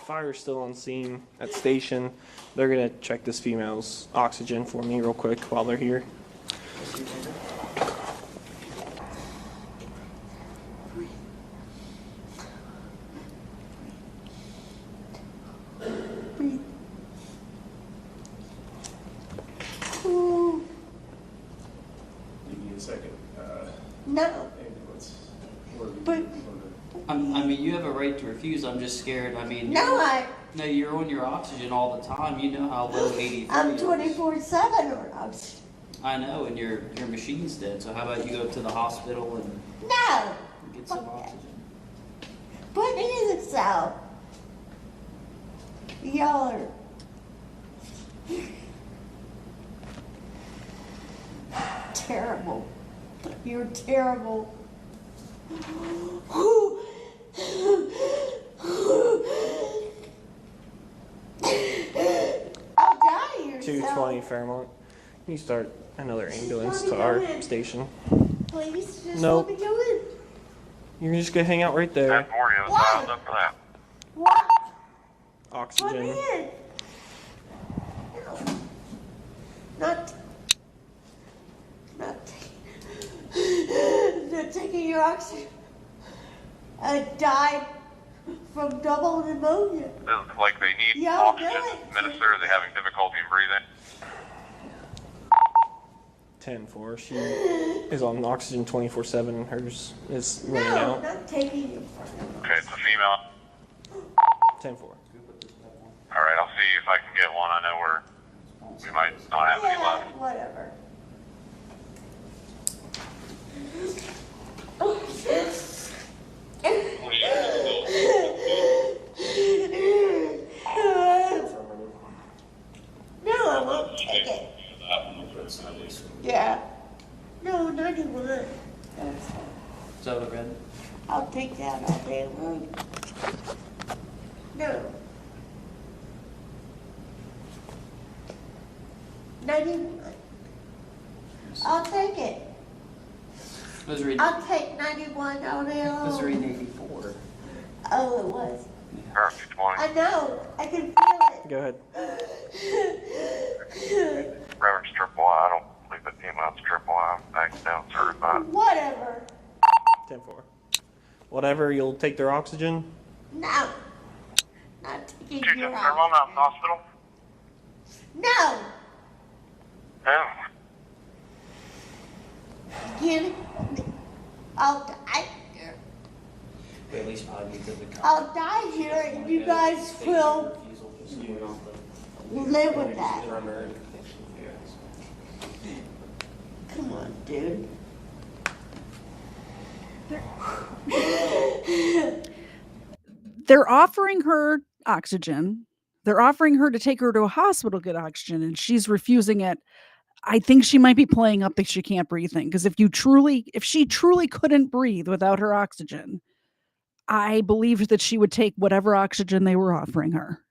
Fire's still on scene at station. They're gonna check this female's oxygen for me real quick while they're here. No. But I mean, you have a right to refuse. I'm just scared. I mean, no, you're on your oxygen all the time. You know how low 83 I'm is. 24/7 on oxygen. I know, and your machine's dead. So how about you go to the hospital and No. get some oxygen? Put music out. Y'all are. Terrible. You're terrible. I'll die yourself. 220 Fairmont. You start another ambulance to our station. Please, just Nope. let me go in. You're just gonna hang out right there. 1040 was dialed up for that. What? Let Oxygen. me in. Not taking your oxygen. I died from double pneumonia. It looks like they need Yeah, I'll oxygen do it. administered. They're having difficulty in breathing. 10-4. She is on oxygen 24/7 and hers is running No, out. not taking it. Okay, it's a female. 10-4. All right, I'll see if I can get one. I know we might not have any left. Whatever. No, I won't take it. Yeah. No, 91. Soda red. I'll take that all day long. No. 91. I'll take it. Was reading. I'll take 91 all day long. Was reading 84. Oh, it was. Perfect 20. I know. I can feel it. Go ahead. Reverend's triple I. I don't believe that female's triple I. I'm back down certified. Whatever. 10-4. Whatever, you'll take their oxygen? No. Not taking your They're on out the hospital? No. No. Get I'll die here. At least probably because of the I'll die here and you guys will live with that. Come on, dude. They're offering her oxygen. They're offering her to take her to a hospital to get oxygen, and she's refusing it. I think she might be playing up the she can't breathe thing, because if she truly couldn't breathe without her oxygen, I believe that she would take whatever oxygen they were offering her.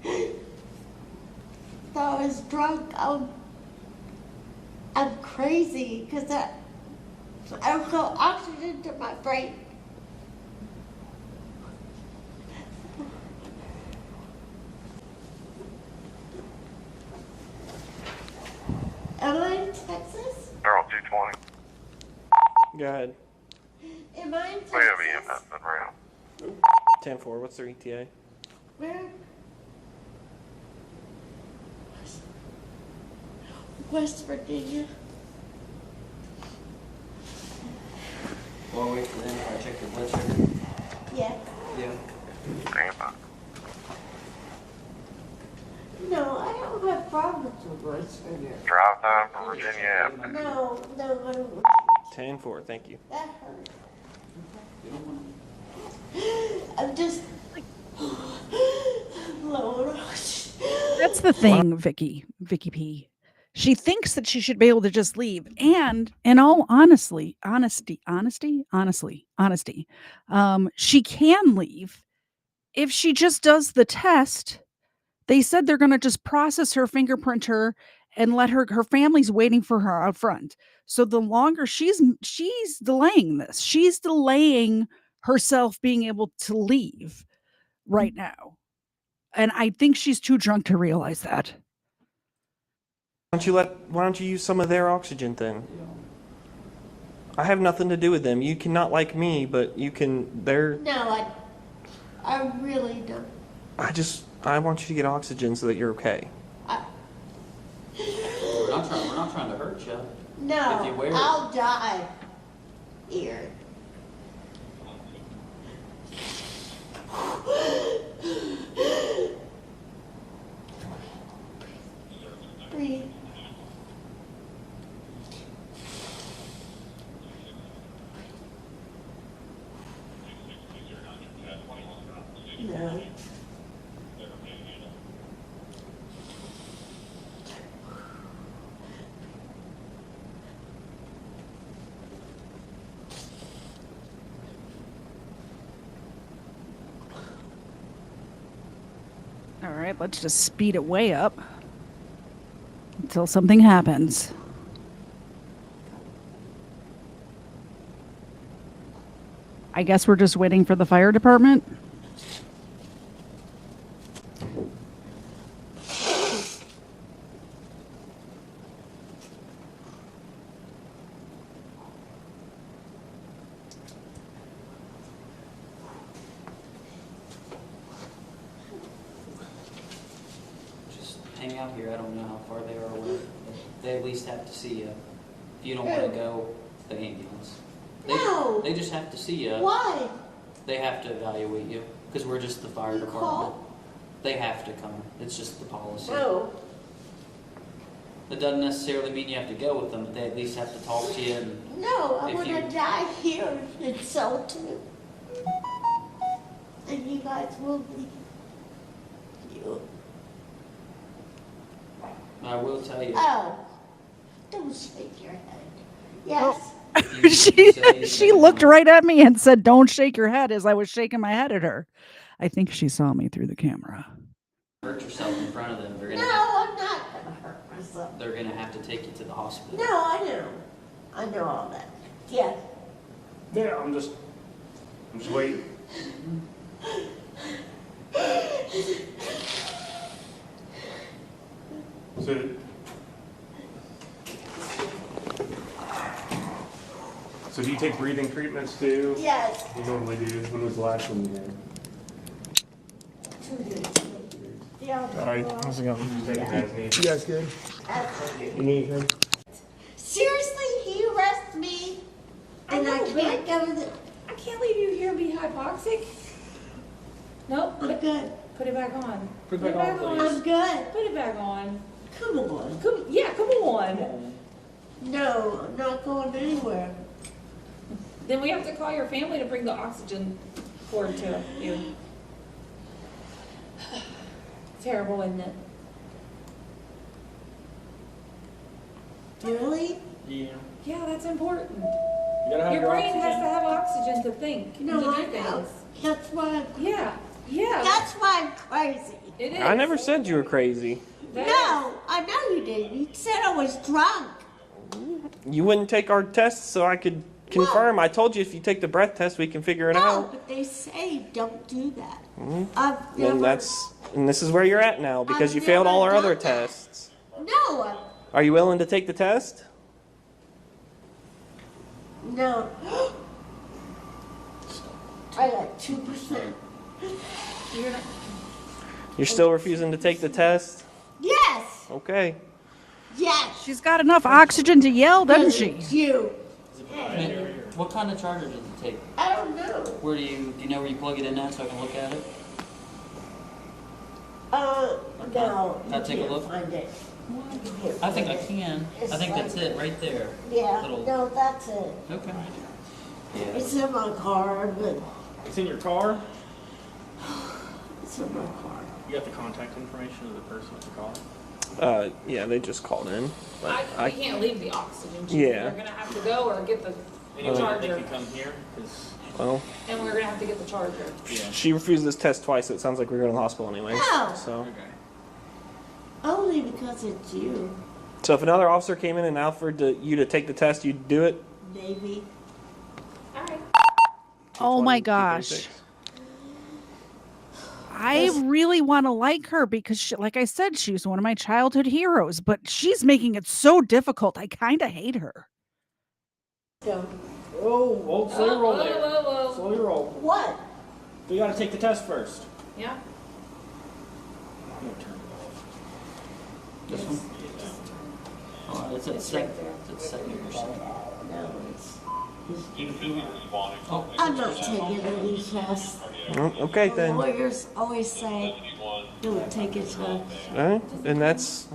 I was drunk. I'm crazy because I don't got oxygen to my brain. Am I in Texas? They're on 220. Go ahead. Am I in Texas? We have EMS been around. 10-4. What's their ETA? Where? West Virginia. Well, I'll wait for them if I check your blood sugar. Yeah. Yeah. Tampa. No, I don't have problems with West Virginia. Drive time from Virginia. No, I don't. 10-4. Thank you. That hurt. I'm just low on oxygen. That's the thing, Vicky P. She thinks that she should be able to just leave. And in all honesty, she can leave if she just does the test. They said they're going to just process her, fingerprint her, and let her family's waiting for her out front. So the longer she's delaying this, she's delaying herself being able to leave right now. And I think she's too drunk to realize that. Why don't you use some of their oxygen then? I have nothing to do with them. You cannot like me, but you can. No, I really don't. I want you to get oxygen so that you're okay. We're not trying to hurt you. No, If you wear it. I'll die here. Breathe. No. All right, let's just speed it way up until something happens. I guess we're just waiting for the fire department. Hang out here. I don't know how far they are away. But they at least have to see you. If you don't want to go, the ambulance. They just have to see you. Why? They have to evaluate you because we're just the fire department. They have to come. It's just the policy. No. It doesn't necessarily mean you have to go with them, but they at least have to talk to you. And No, I if want to die here in cell 2. And you guys will be. I will tell you. Oh, don't shake your head. Yes. She looked right at me and said, "Don't shake your head," as I was shaking my head at her. I think she saw me through the camera. Hurt yourself in front of them. They're gonna. No, I'm not gonna hurt myself. They're gonna have to take you to the hospital. No, I know. I know all that. Yeah. Yeah, I'm just waiting. So do you take breathing treatments too? Yes. You normally do. When was the last one you had? 2 days. Yeah. All right. How's it going? Yeah. You guys good? You need anything? Seriously, he arrested me, and I can't go to the. I can't leave you here and be hypoxic. Nope. I'm good. Put it back on. Put it back on, please. I'm good. Put it back on. Come on. Come on. No, I'm not going anywhere. Then we have to call your family to bring the oxygen cord to you. Terrible, isn't it? Really? Yeah. Yeah, that's important. You gotta have Your your brain oxygen. has to have oxygen to think. No, to I do know. things. That's why I'm. Yeah. That's why I'm crazy. It is. I never said you were crazy. No, I know you didn't. You said I was drunk. You wouldn't take our tests so I could confirm. I told you if you take the breath test, we can figure it No, out. but they say don't do that. Mhm. I've never. And this is where you're at now because I've you failed all our never other done that. tests. No, Are you willing to take the test? no. I got 2%. You're still refusing to take the test? Yes. Okay. Yes. She's got enough oxygen to yell, doesn't she? It's you. What kind of charger does it take? I don't know. Where do you know where you plug it in at so I can look at it? No. Can I take a you look? can't find it. You can't I think I find it. can. It's I think like- that's it right there. Yeah. Little- No, that's it. Okay. Yeah. It's in my car, but It's in your car? it's in my car. You got the contact information of the person at the car? Yeah, they just called in. But We can't leave the oxygen. Yeah. We're gonna have to go or get the Anyway, charger. if you come here, because well, And we're gonna have to get the charger. she refused this test twice, so it sounds like we're going to the hospital anyways. No. So, Only because it's you. so if another officer came in and offered you to take the test, you'd do it? Maybe. All right. Oh my gosh. I really want to like her because, she, like I said, she's one of my childhood heroes, but she's making it so difficult. I kind of hate her. Go. Whoa, slow roll there. Whoa. Slow your roll. What? We gotta take the test first. Yeah. I'm gonna turn it off. This one? Oh, it's at second. It's at second or something. No, it's. Oh, I'm not taking any tests. Okay, The then. lawyers always say don't take a test. All right, and that's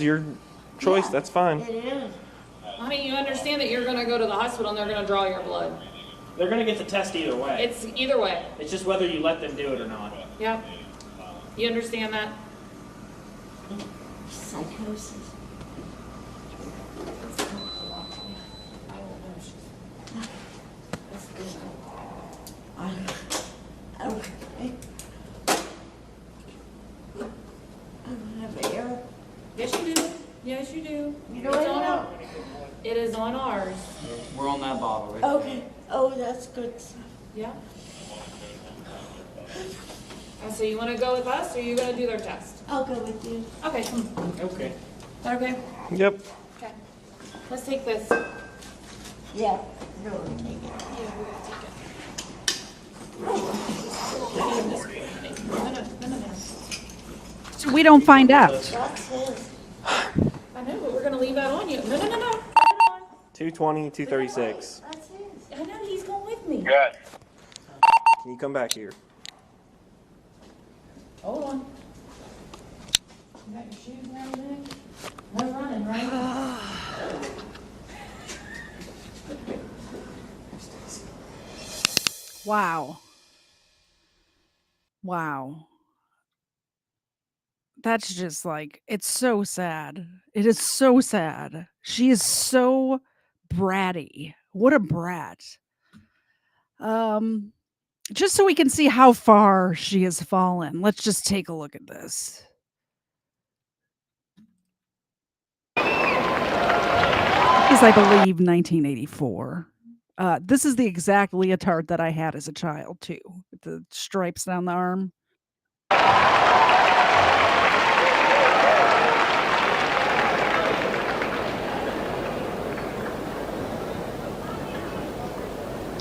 your choice. Yeah, That's fine. It is. I mean, you understand that you're gonna go to the hospital and they're gonna draw your blood. They're gonna get the test either way. It's either way. It's just whether you let them do it or not. Yeah. You understand that? Psychosis. Okay. I don't have air. Yes, you do. Yes, you do. You know It's I on know. our- It is on ours. We're on that bottle right Okay. Oh, that's good stuff. Yeah. So you want to go with us, or are you going to do their test? I'll go with you. Okay. Okay. Is that okay? Yep. Okay. Let's take this. Yeah. No, take it. Yeah, we're gonna take it. No. We don't find out. That's his. I know, but we're gonna leave that on you. No. 220, 236. That's his. I know he's going with me. Good. Can you come back here? Hold on. shoes and everything. No running, right? Wow. Wow. That's just like, it's so sad. It is so sad. She is so bratty. What a brat. Just so we can see how far she has fallen, let's just take a look at this. This is, I believe, 1984. This is the exact leotard that I had as a child, too, with the stripes down the arm.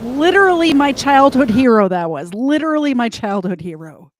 Literally my childhood hero, that was. Literally my childhood hero.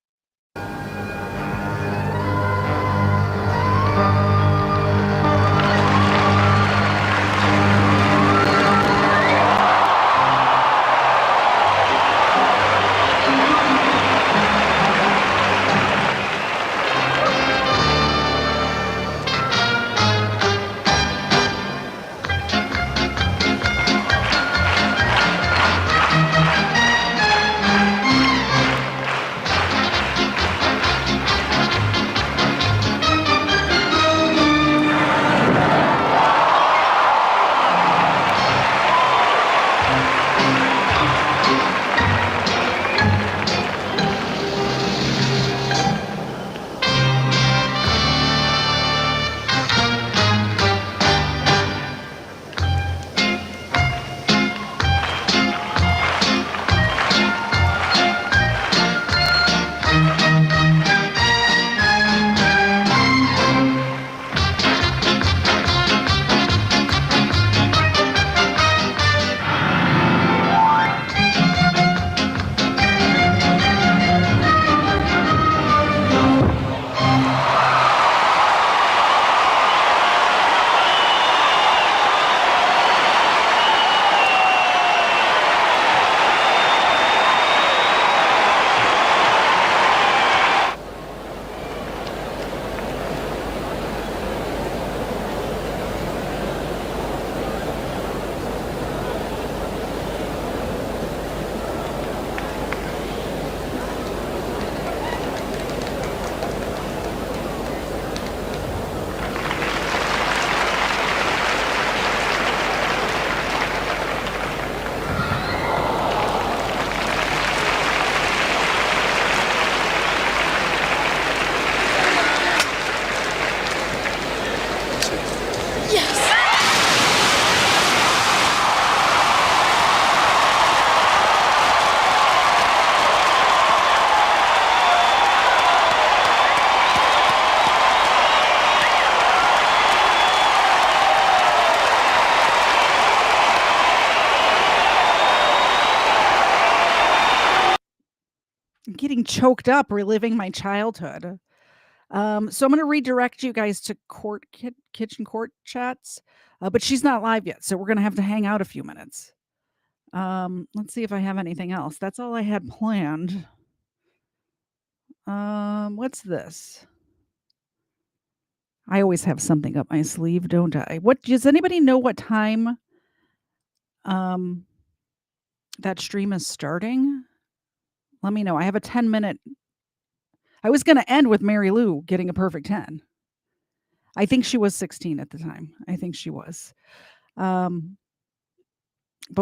Getting choked up reliving my childhood. So I'm going to redirect you guys to kitchen court chats, but she's not live yet, so we're going to have to hang out a few minutes. Let's see if I have anything else. That's all I had planned. What's this? I always have something up my sleeve, don't I? What does anybody know what time that stream is starting? Let me know. I have a 10-minute. I was going to end with Mary Lou getting a perfect 10. I think she was 16 at the time. I think she was. But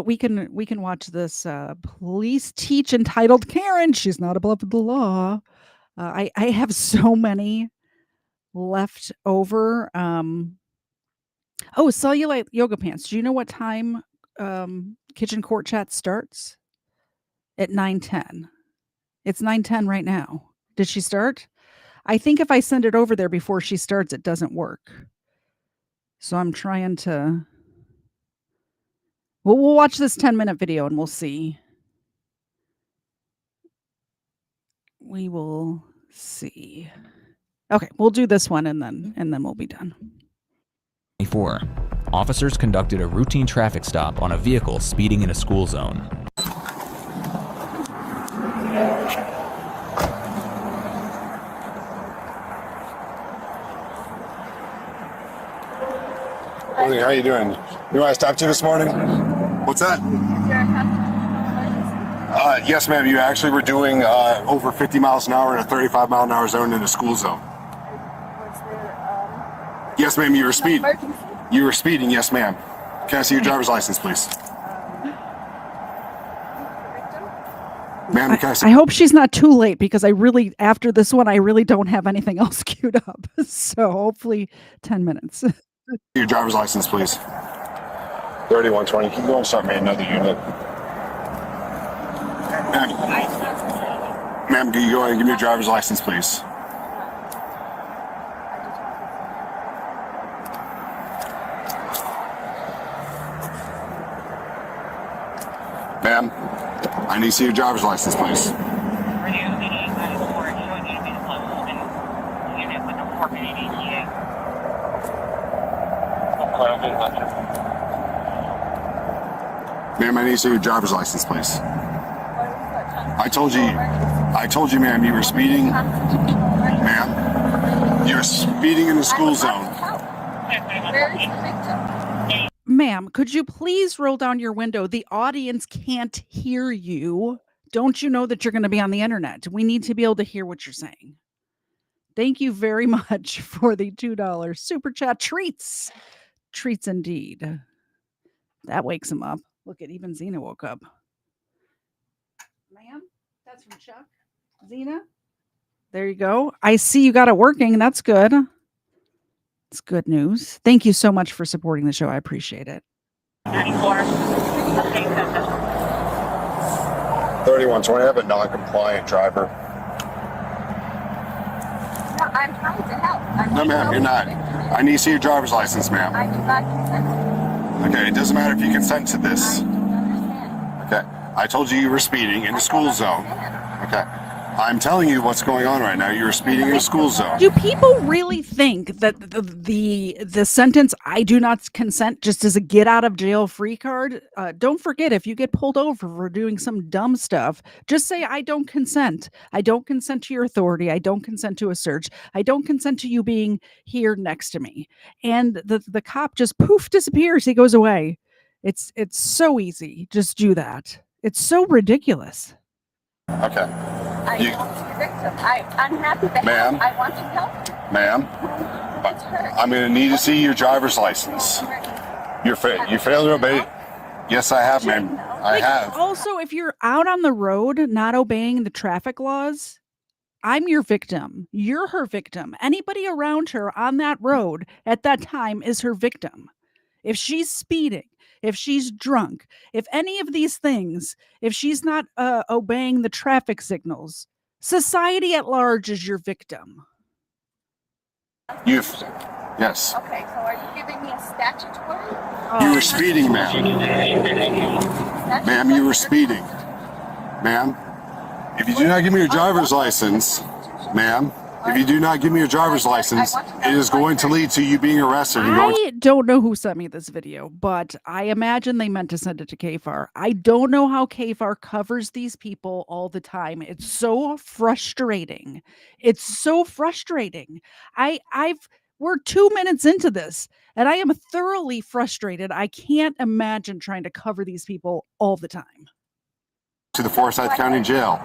we can watch this police teach entitled Karen. She's not above the law. I have so many left over. Oh, Cellulite Yoga Pants. Do you know what time Kitchen Court Chat starts? At 9:10. It's 9:10 right now. Did she start? I think if I send it over there before she starts, it doesn't work. So I'm trying to. Well, we'll watch this 10-minute video and we'll see. We will see. Okay, we'll do this one and then we'll be done. 24. Officers conducted a routine traffic stop on a vehicle speeding in a school zone. Morning, how you doing? You want to stop you this morning? What's that? Yes, ma'am. You actually were doing over 50 miles an hour in a 35 mile an hour zone in a school zone. Yes, ma'am. You were speeding. You were speeding. Yes, ma'am. Can I see your driver's license, please? Ma'am, can I see? I hope she's not too late because after this one, I really don't have anything else queued up. So hopefully 10 minutes. Your driver's license, please. 3120. Can you go and start me another unit? Ma'am, can you go ahead and give me your driver's license, please? Ma'am, I need to see your driver's license, please. Ma'am, I need to see your driver's license, please. I told you, ma'am, you were speeding. Ma'am, you were speeding in the school zone. Ma'am, could you please roll down your window? The audience can't hear you. Don't you know that you're going to be on the internet? We need to be able to hear what you're saying. Thank you very much for the $2 super chat. Treats indeed. That wakes him up. Look at, even Xena woke up. Ma'am, that's from Chuck. Xena, there you go. I see you got it working. That's good. It's good news. Thank you so much for supporting the show. I appreciate it. 3120. I have a non-compliant driver. No, I'm trying to help. No, ma'am, you're not. I need to see your driver's license, ma'am. I do not consent. Okay, it doesn't matter if you consent to this. I don't understand. Okay, I told you were speeding in the school zone. Okay, I'm telling you what's going on right now. You were speeding in a school zone. Do people really think that the sentence "I do not consent" just is a get out of jail free card? Don't forget, if you get pulled over for doing some dumb stuff, just say "I don't consent. I don't consent to your authority. I don't consent to a search. I don't consent to you being here next to me." And the cop just poof disappears. He goes away. It's so easy. Just do that. It's so ridiculous. Okay. I don't want to be a victim. I'm happy to help. I want to help. Ma'am, I'm going to need to see your driver's license. You failed to obey. Yes, I have, ma'am. I have. Also, if you're out on the road not obeying the traffic laws, I'm your victim. You're her victim. Anybody around her on that road at that time is her victim. If she's speeding, if she's drunk, if any of these things, if she's not obeying the traffic signals, society at large is your victim. Yes. Okay, so are you giving me a statutory? You were speeding, ma'am. Ma'am, you were speeding. Ma'am, if you do not give me your driver's license, ma'am, if you do not give me your driver's license, it is going to lead to you being arrested. I don't know who sent me this video, but I imagine they meant to send it to KFAR. I don't know how KFAR covers these people all the time. It's so frustrating. It's so frustrating. We're 2 minutes into this, and I am thoroughly frustrated. I can't imagine trying to cover these people all the time. To the Forsyth County Jail.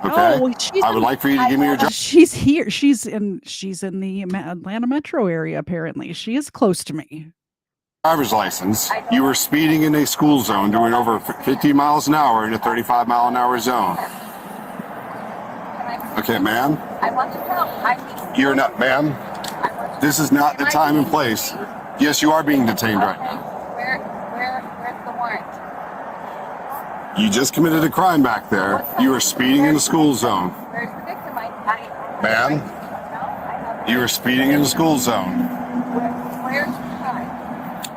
Okay. Oh, I would like for you to give me your She's here. She's in the Atlanta metro area. Apparently, she is close to me. driver's license. You were speeding in a school zone, doing over 50 miles an hour in a 35 mile an hour zone. Okay, ma'am. I want to help. You're not, ma'am. This is not the time and place. Yes, you are being detained right now. Where's the warrant? You just committed a crime back there. You were speeding in the school zone. Where's the victim? Ma'am, you were speeding in the school zone. Where's the crime?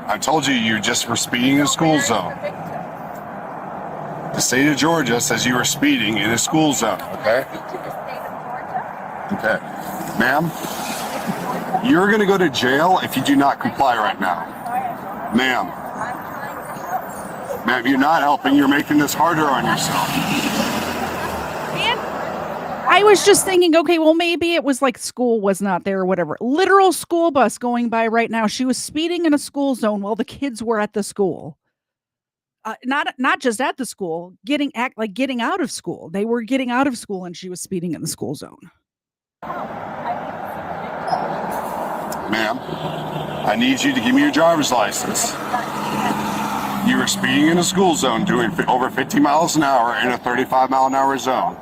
I told you you just were speeding in a school zone. The state of Georgia says you were speeding in a school zone, okay? Okay. Ma'am, you're going to go to jail if you do not comply right now. Ma'am. Ma'am, you're not helping. You're making this harder on yourself. I was just thinking, okay, well, maybe it was like school was not there or whatever. Literal school bus going by right now. She was speeding in a school zone while the kids were at the school. Not just at the school, getting out of school. They were getting out of school and she was speeding in the school zone. Ma'am, I need you to give me your driver's license. You were speeding in a school zone doing over 50 miles an hour in a 35 mile an hour zone.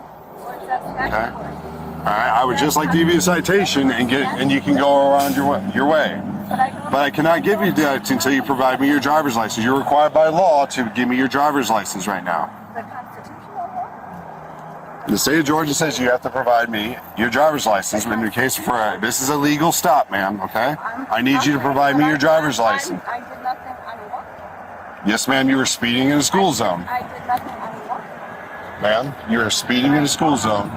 Okay? All right, I would just like to give you a citation and you can go around your way. But I cannot give you that until you provide me your driver's license. You're required by law to give me your driver's license right now. The state of Georgia says you have to provide me your driver's license in the case for this is a legal stop, ma'am, okay? I need you to provide me your driver's license. I did nothing unlawful. Yes, ma'am, you were speeding in a school zone. I did nothing unlawful. Ma'am, you are speeding in a school zone.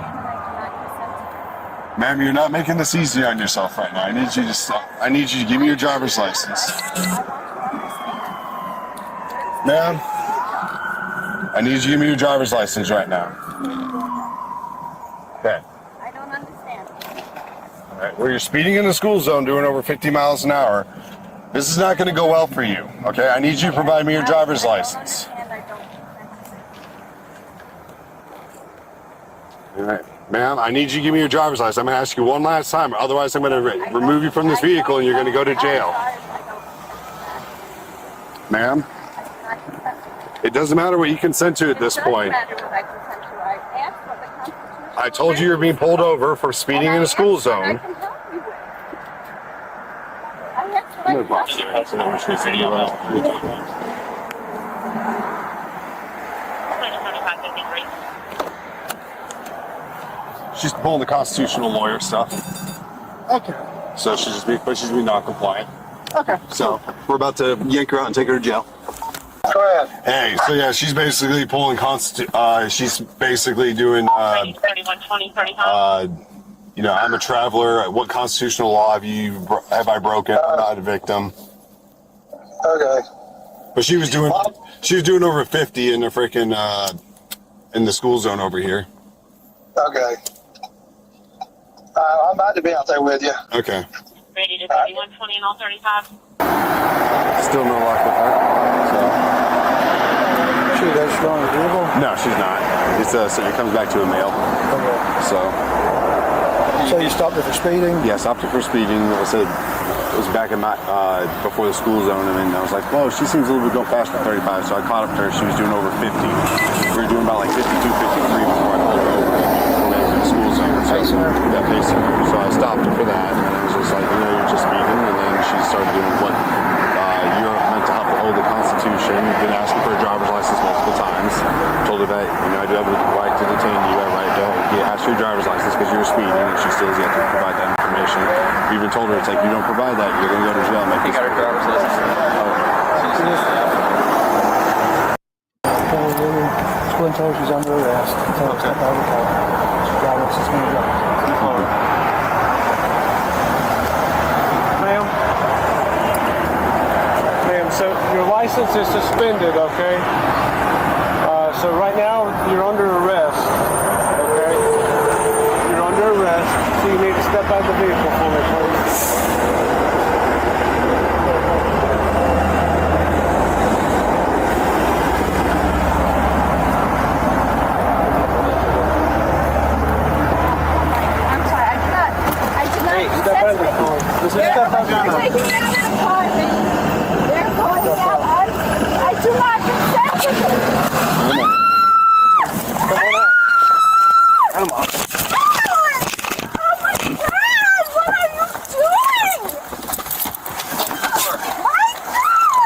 Ma'am, you're not making this easy on yourself right now. I need you to stop. I need you to give me your driver's license. Ma'am, I need you to give me your driver's license right now. Okay. I don't understand. All right, well, you're speeding in the school zone doing over 50 miles an hour. This is not going to go well for you, okay? I need you to provide me your driver's license. All right. Ma'am, I need you to give me your driver's license. I'm going to ask you one last time. Otherwise, I'm going to remove you from this vehicle and you're going to go to jail. Ma'am, it doesn't matter what you consent to at this point. I told you you're being pulled over for speeding in a school zone. She's pulling the constitutional lawyer stuff. Okay. So she's being non-compliant. Okay. So we're about to yank her out and take her to jail. Go ahead. Hey, so yeah, she's basically pulling she's basically doing I'm a traveler. What constitutional law have I broken? I'm not a victim. Okay. But she was doing over 50 in the freaking in the school zone over here. Okay. I'm about to be out there with you. Okay. Ready to 3120 and all 35. Still no luck with her. So. She does still on the vehicle? No, she's not. So it comes back to a male. Okay. So you stopped her for speeding? Yeah, stopped her for speeding. I said it was back in my before the school zone, and then I was like, whoa, she seems a little bit go faster than 35. So I caught up to her. She was doing over 50. We were doing about like 52, 53 before I pulled her over. The school zone. So, pacing her? Yeah, pacing her. So I stopped her for that, and then I was just like, you're just speeding, and then she started doing what you're meant to help uphold the Constitution. You've been asking for a driver's license multiple times. Told her that, I do have the right to detain you, I have right to ask for your driver's license because you were speeding, and she still has yet to provide that information. We even told her, it's like, you don't provide that, you're going to go to jail. You got her driver's license. School told she's under arrest. Okay. Ma'am, so your license is suspended, okay? So right now you're under arrest, okay? You're under arrest, so you need to step out of the vehicle for me, please. They're taking me out of the car, man. They're calling out. I do not consent to this. Come on. Oh my God! What are you doing? My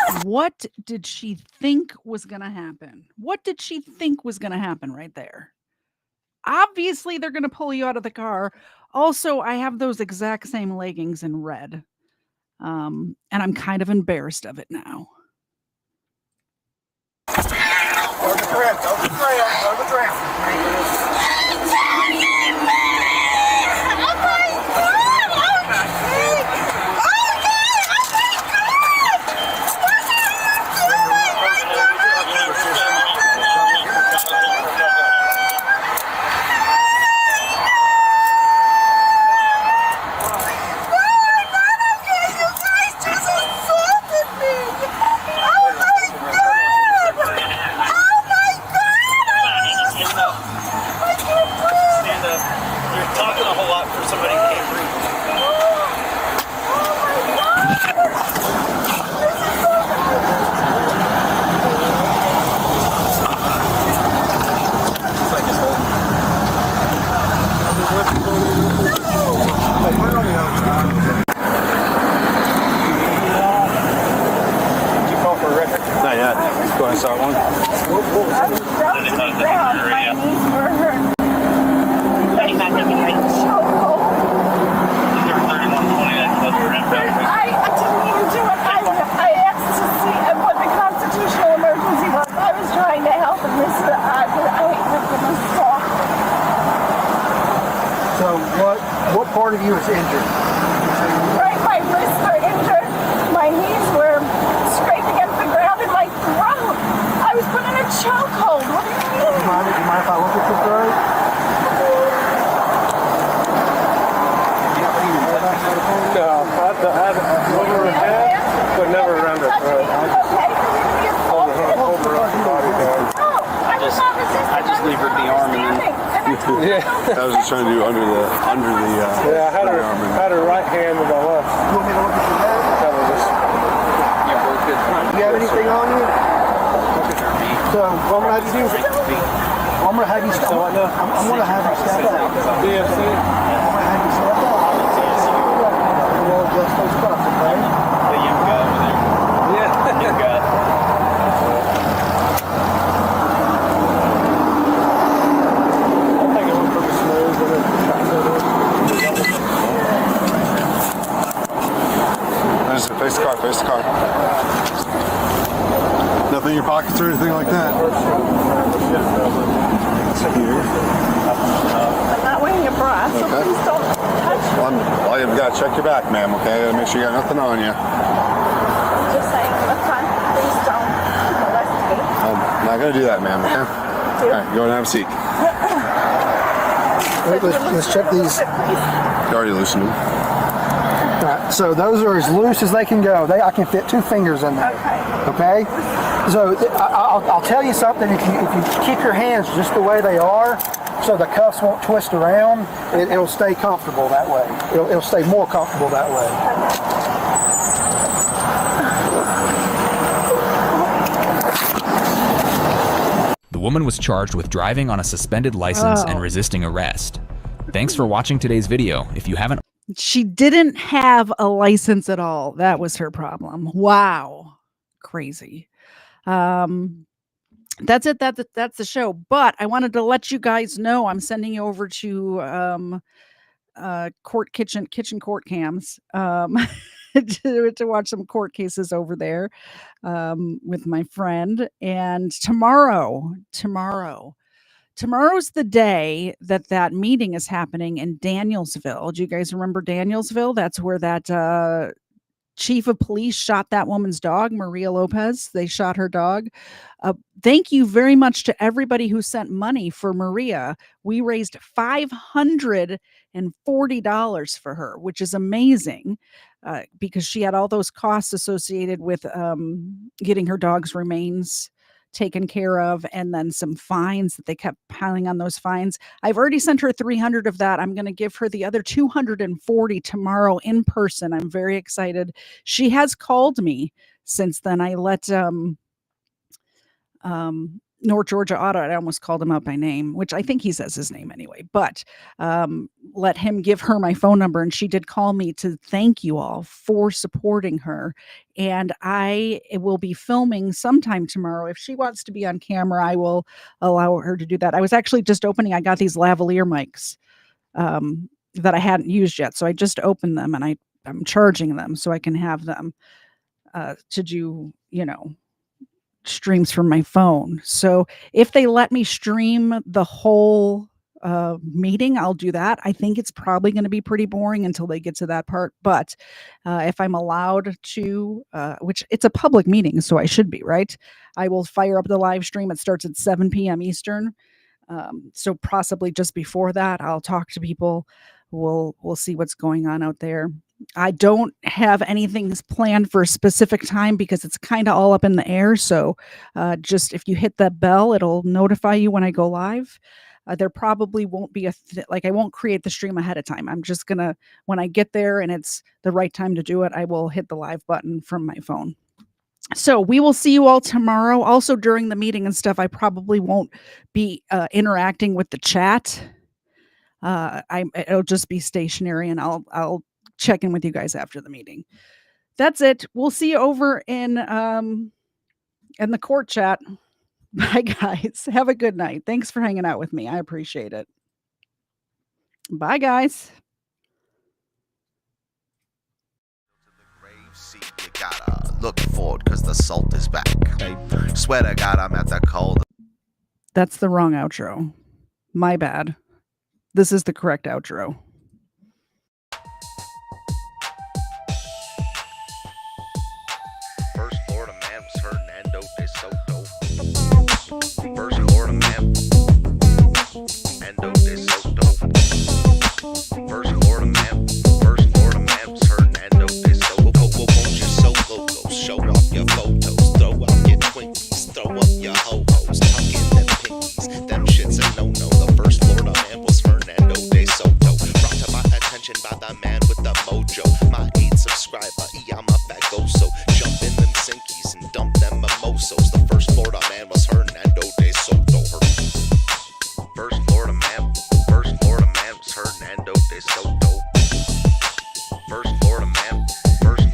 God! What did she think was going to happen? What did she think was going to happen right there? Obviously, they're going to pull you out of the car. Also, I have those exact same leggings in red. And I'm kind of embarrassed of it now. Over the tram. use that one. I was dropped to the ground. My knees were hurt. I didn't even do it. I asked to see what the constitutional emergency was. I was trying to help him. I have been assaulted. So what part of you is injured? Right, my wrists were injured. My knees were scraped against the ground in my throat. I was put in a chokehold. What do you mean? Do you mind if I look at your throat? No, I had over her head, but never around her throat. I just levered the arm and then. Yeah. I was just trying to do under the yeah, I had her right hand with my left. You want me to look at your head? That was just. Yeah, we're good. Do you have anything on you? So what I'm gonna have you do? I'm gonna have you step out. I'm gonna have you step out. DFC. I'm gonna have you step out. We'll adjust those cuffs, okay? The young guy over there. Yeah. Young guy. I think it went pretty smooth, but Just face the car, face the car. Nothing in your pockets or anything like that. I'm not wearing a bra, so Okay. please don't touch me. Well, you've got to check your back, ma'am, okay? Make sure you got nothing on you. I'm just saying, look, hon, please don't molest me. I'm not going to do that, ma'am, okay? All right, go and have a seat. Wait, let's check these. You already loosened them. All right, so those are as loose as they can go. I can fit 2 fingers in there. Okay? So I'll tell you something. If you keep your hands just the way they are, so the cuffs won't twist around, it'll stay comfortable that way. It'll stay more comfortable that way. The woman was charged with driving on a suspended license and resisting arrest. Thanks for watching today's video. If you haven't She didn't have a license at all. That was her problem. Wow. Crazy. That's it. That's the show. But I wanted to let you guys know I'm sending you over to kitchen court cams to watch some court cases over there with my friend. And tomorrow's the day that meeting is happening in Danielsville. Do you guys remember Danielsville? That's where that chief of police shot that woman's dog, Maria Lopez. They shot her dog. Thank you very much to everybody who sent money for Maria. We raised $540 for her, which is amazing because she had all those costs associated with getting her dog's remains taken care of, and then some fines that they kept piling on those fines. I've already sent her 300 of that. I'm going to give her the other 240 tomorrow in person. I'm very excited. She has called me since then. I let North Georgia Auto, I almost called him out by name, which I think he says his name anyway, but let him give her my phone number. And she did call me to thank you all for supporting her. And I will be filming sometime tomorrow. If she wants to be on camera, I will allow her to do that. I was actually just opening, I got these lavalier mics that I hadn't used yet. So I just opened them and I'm charging them so I can have them to do, streams from my phone. So if they let me stream the whole meeting, I'll do that. I think it's probably going to be pretty boring until they get to that part. But if I'm allowed to, which it's a public meeting, so I should be, right? I will fire up the live stream. It starts at 7 p.m. Eastern. So possibly just before that, I'll talk to people. We'll see what's going on out there. I don't have anything planned for a specific time because it's kind of all up in the air. So just if you hit that bell, it'll notify you when I go live. There probably won't be I won't create the stream ahead of time. I'm just gonna, when I get there and it's the right time to do it, I will hit the live button from my phone. So we will see you all tomorrow. Also during the meeting and stuff, I probably won't be interacting with the chat. It'll just be stationary, and I'll check in with you guys after the meeting. That's it. We'll see you over in And the court chat. Bye, guys. Have a good night. Thanks for hanging out with me. I appreciate it. Bye, guys. You gotta look forward because the salt is back. Swear to God, I'm at the cold. That's the wrong outro. My bad. This is the correct outro. First Florida man was Hernando de Soto. First Florida man, Hernando de Soto. First Florida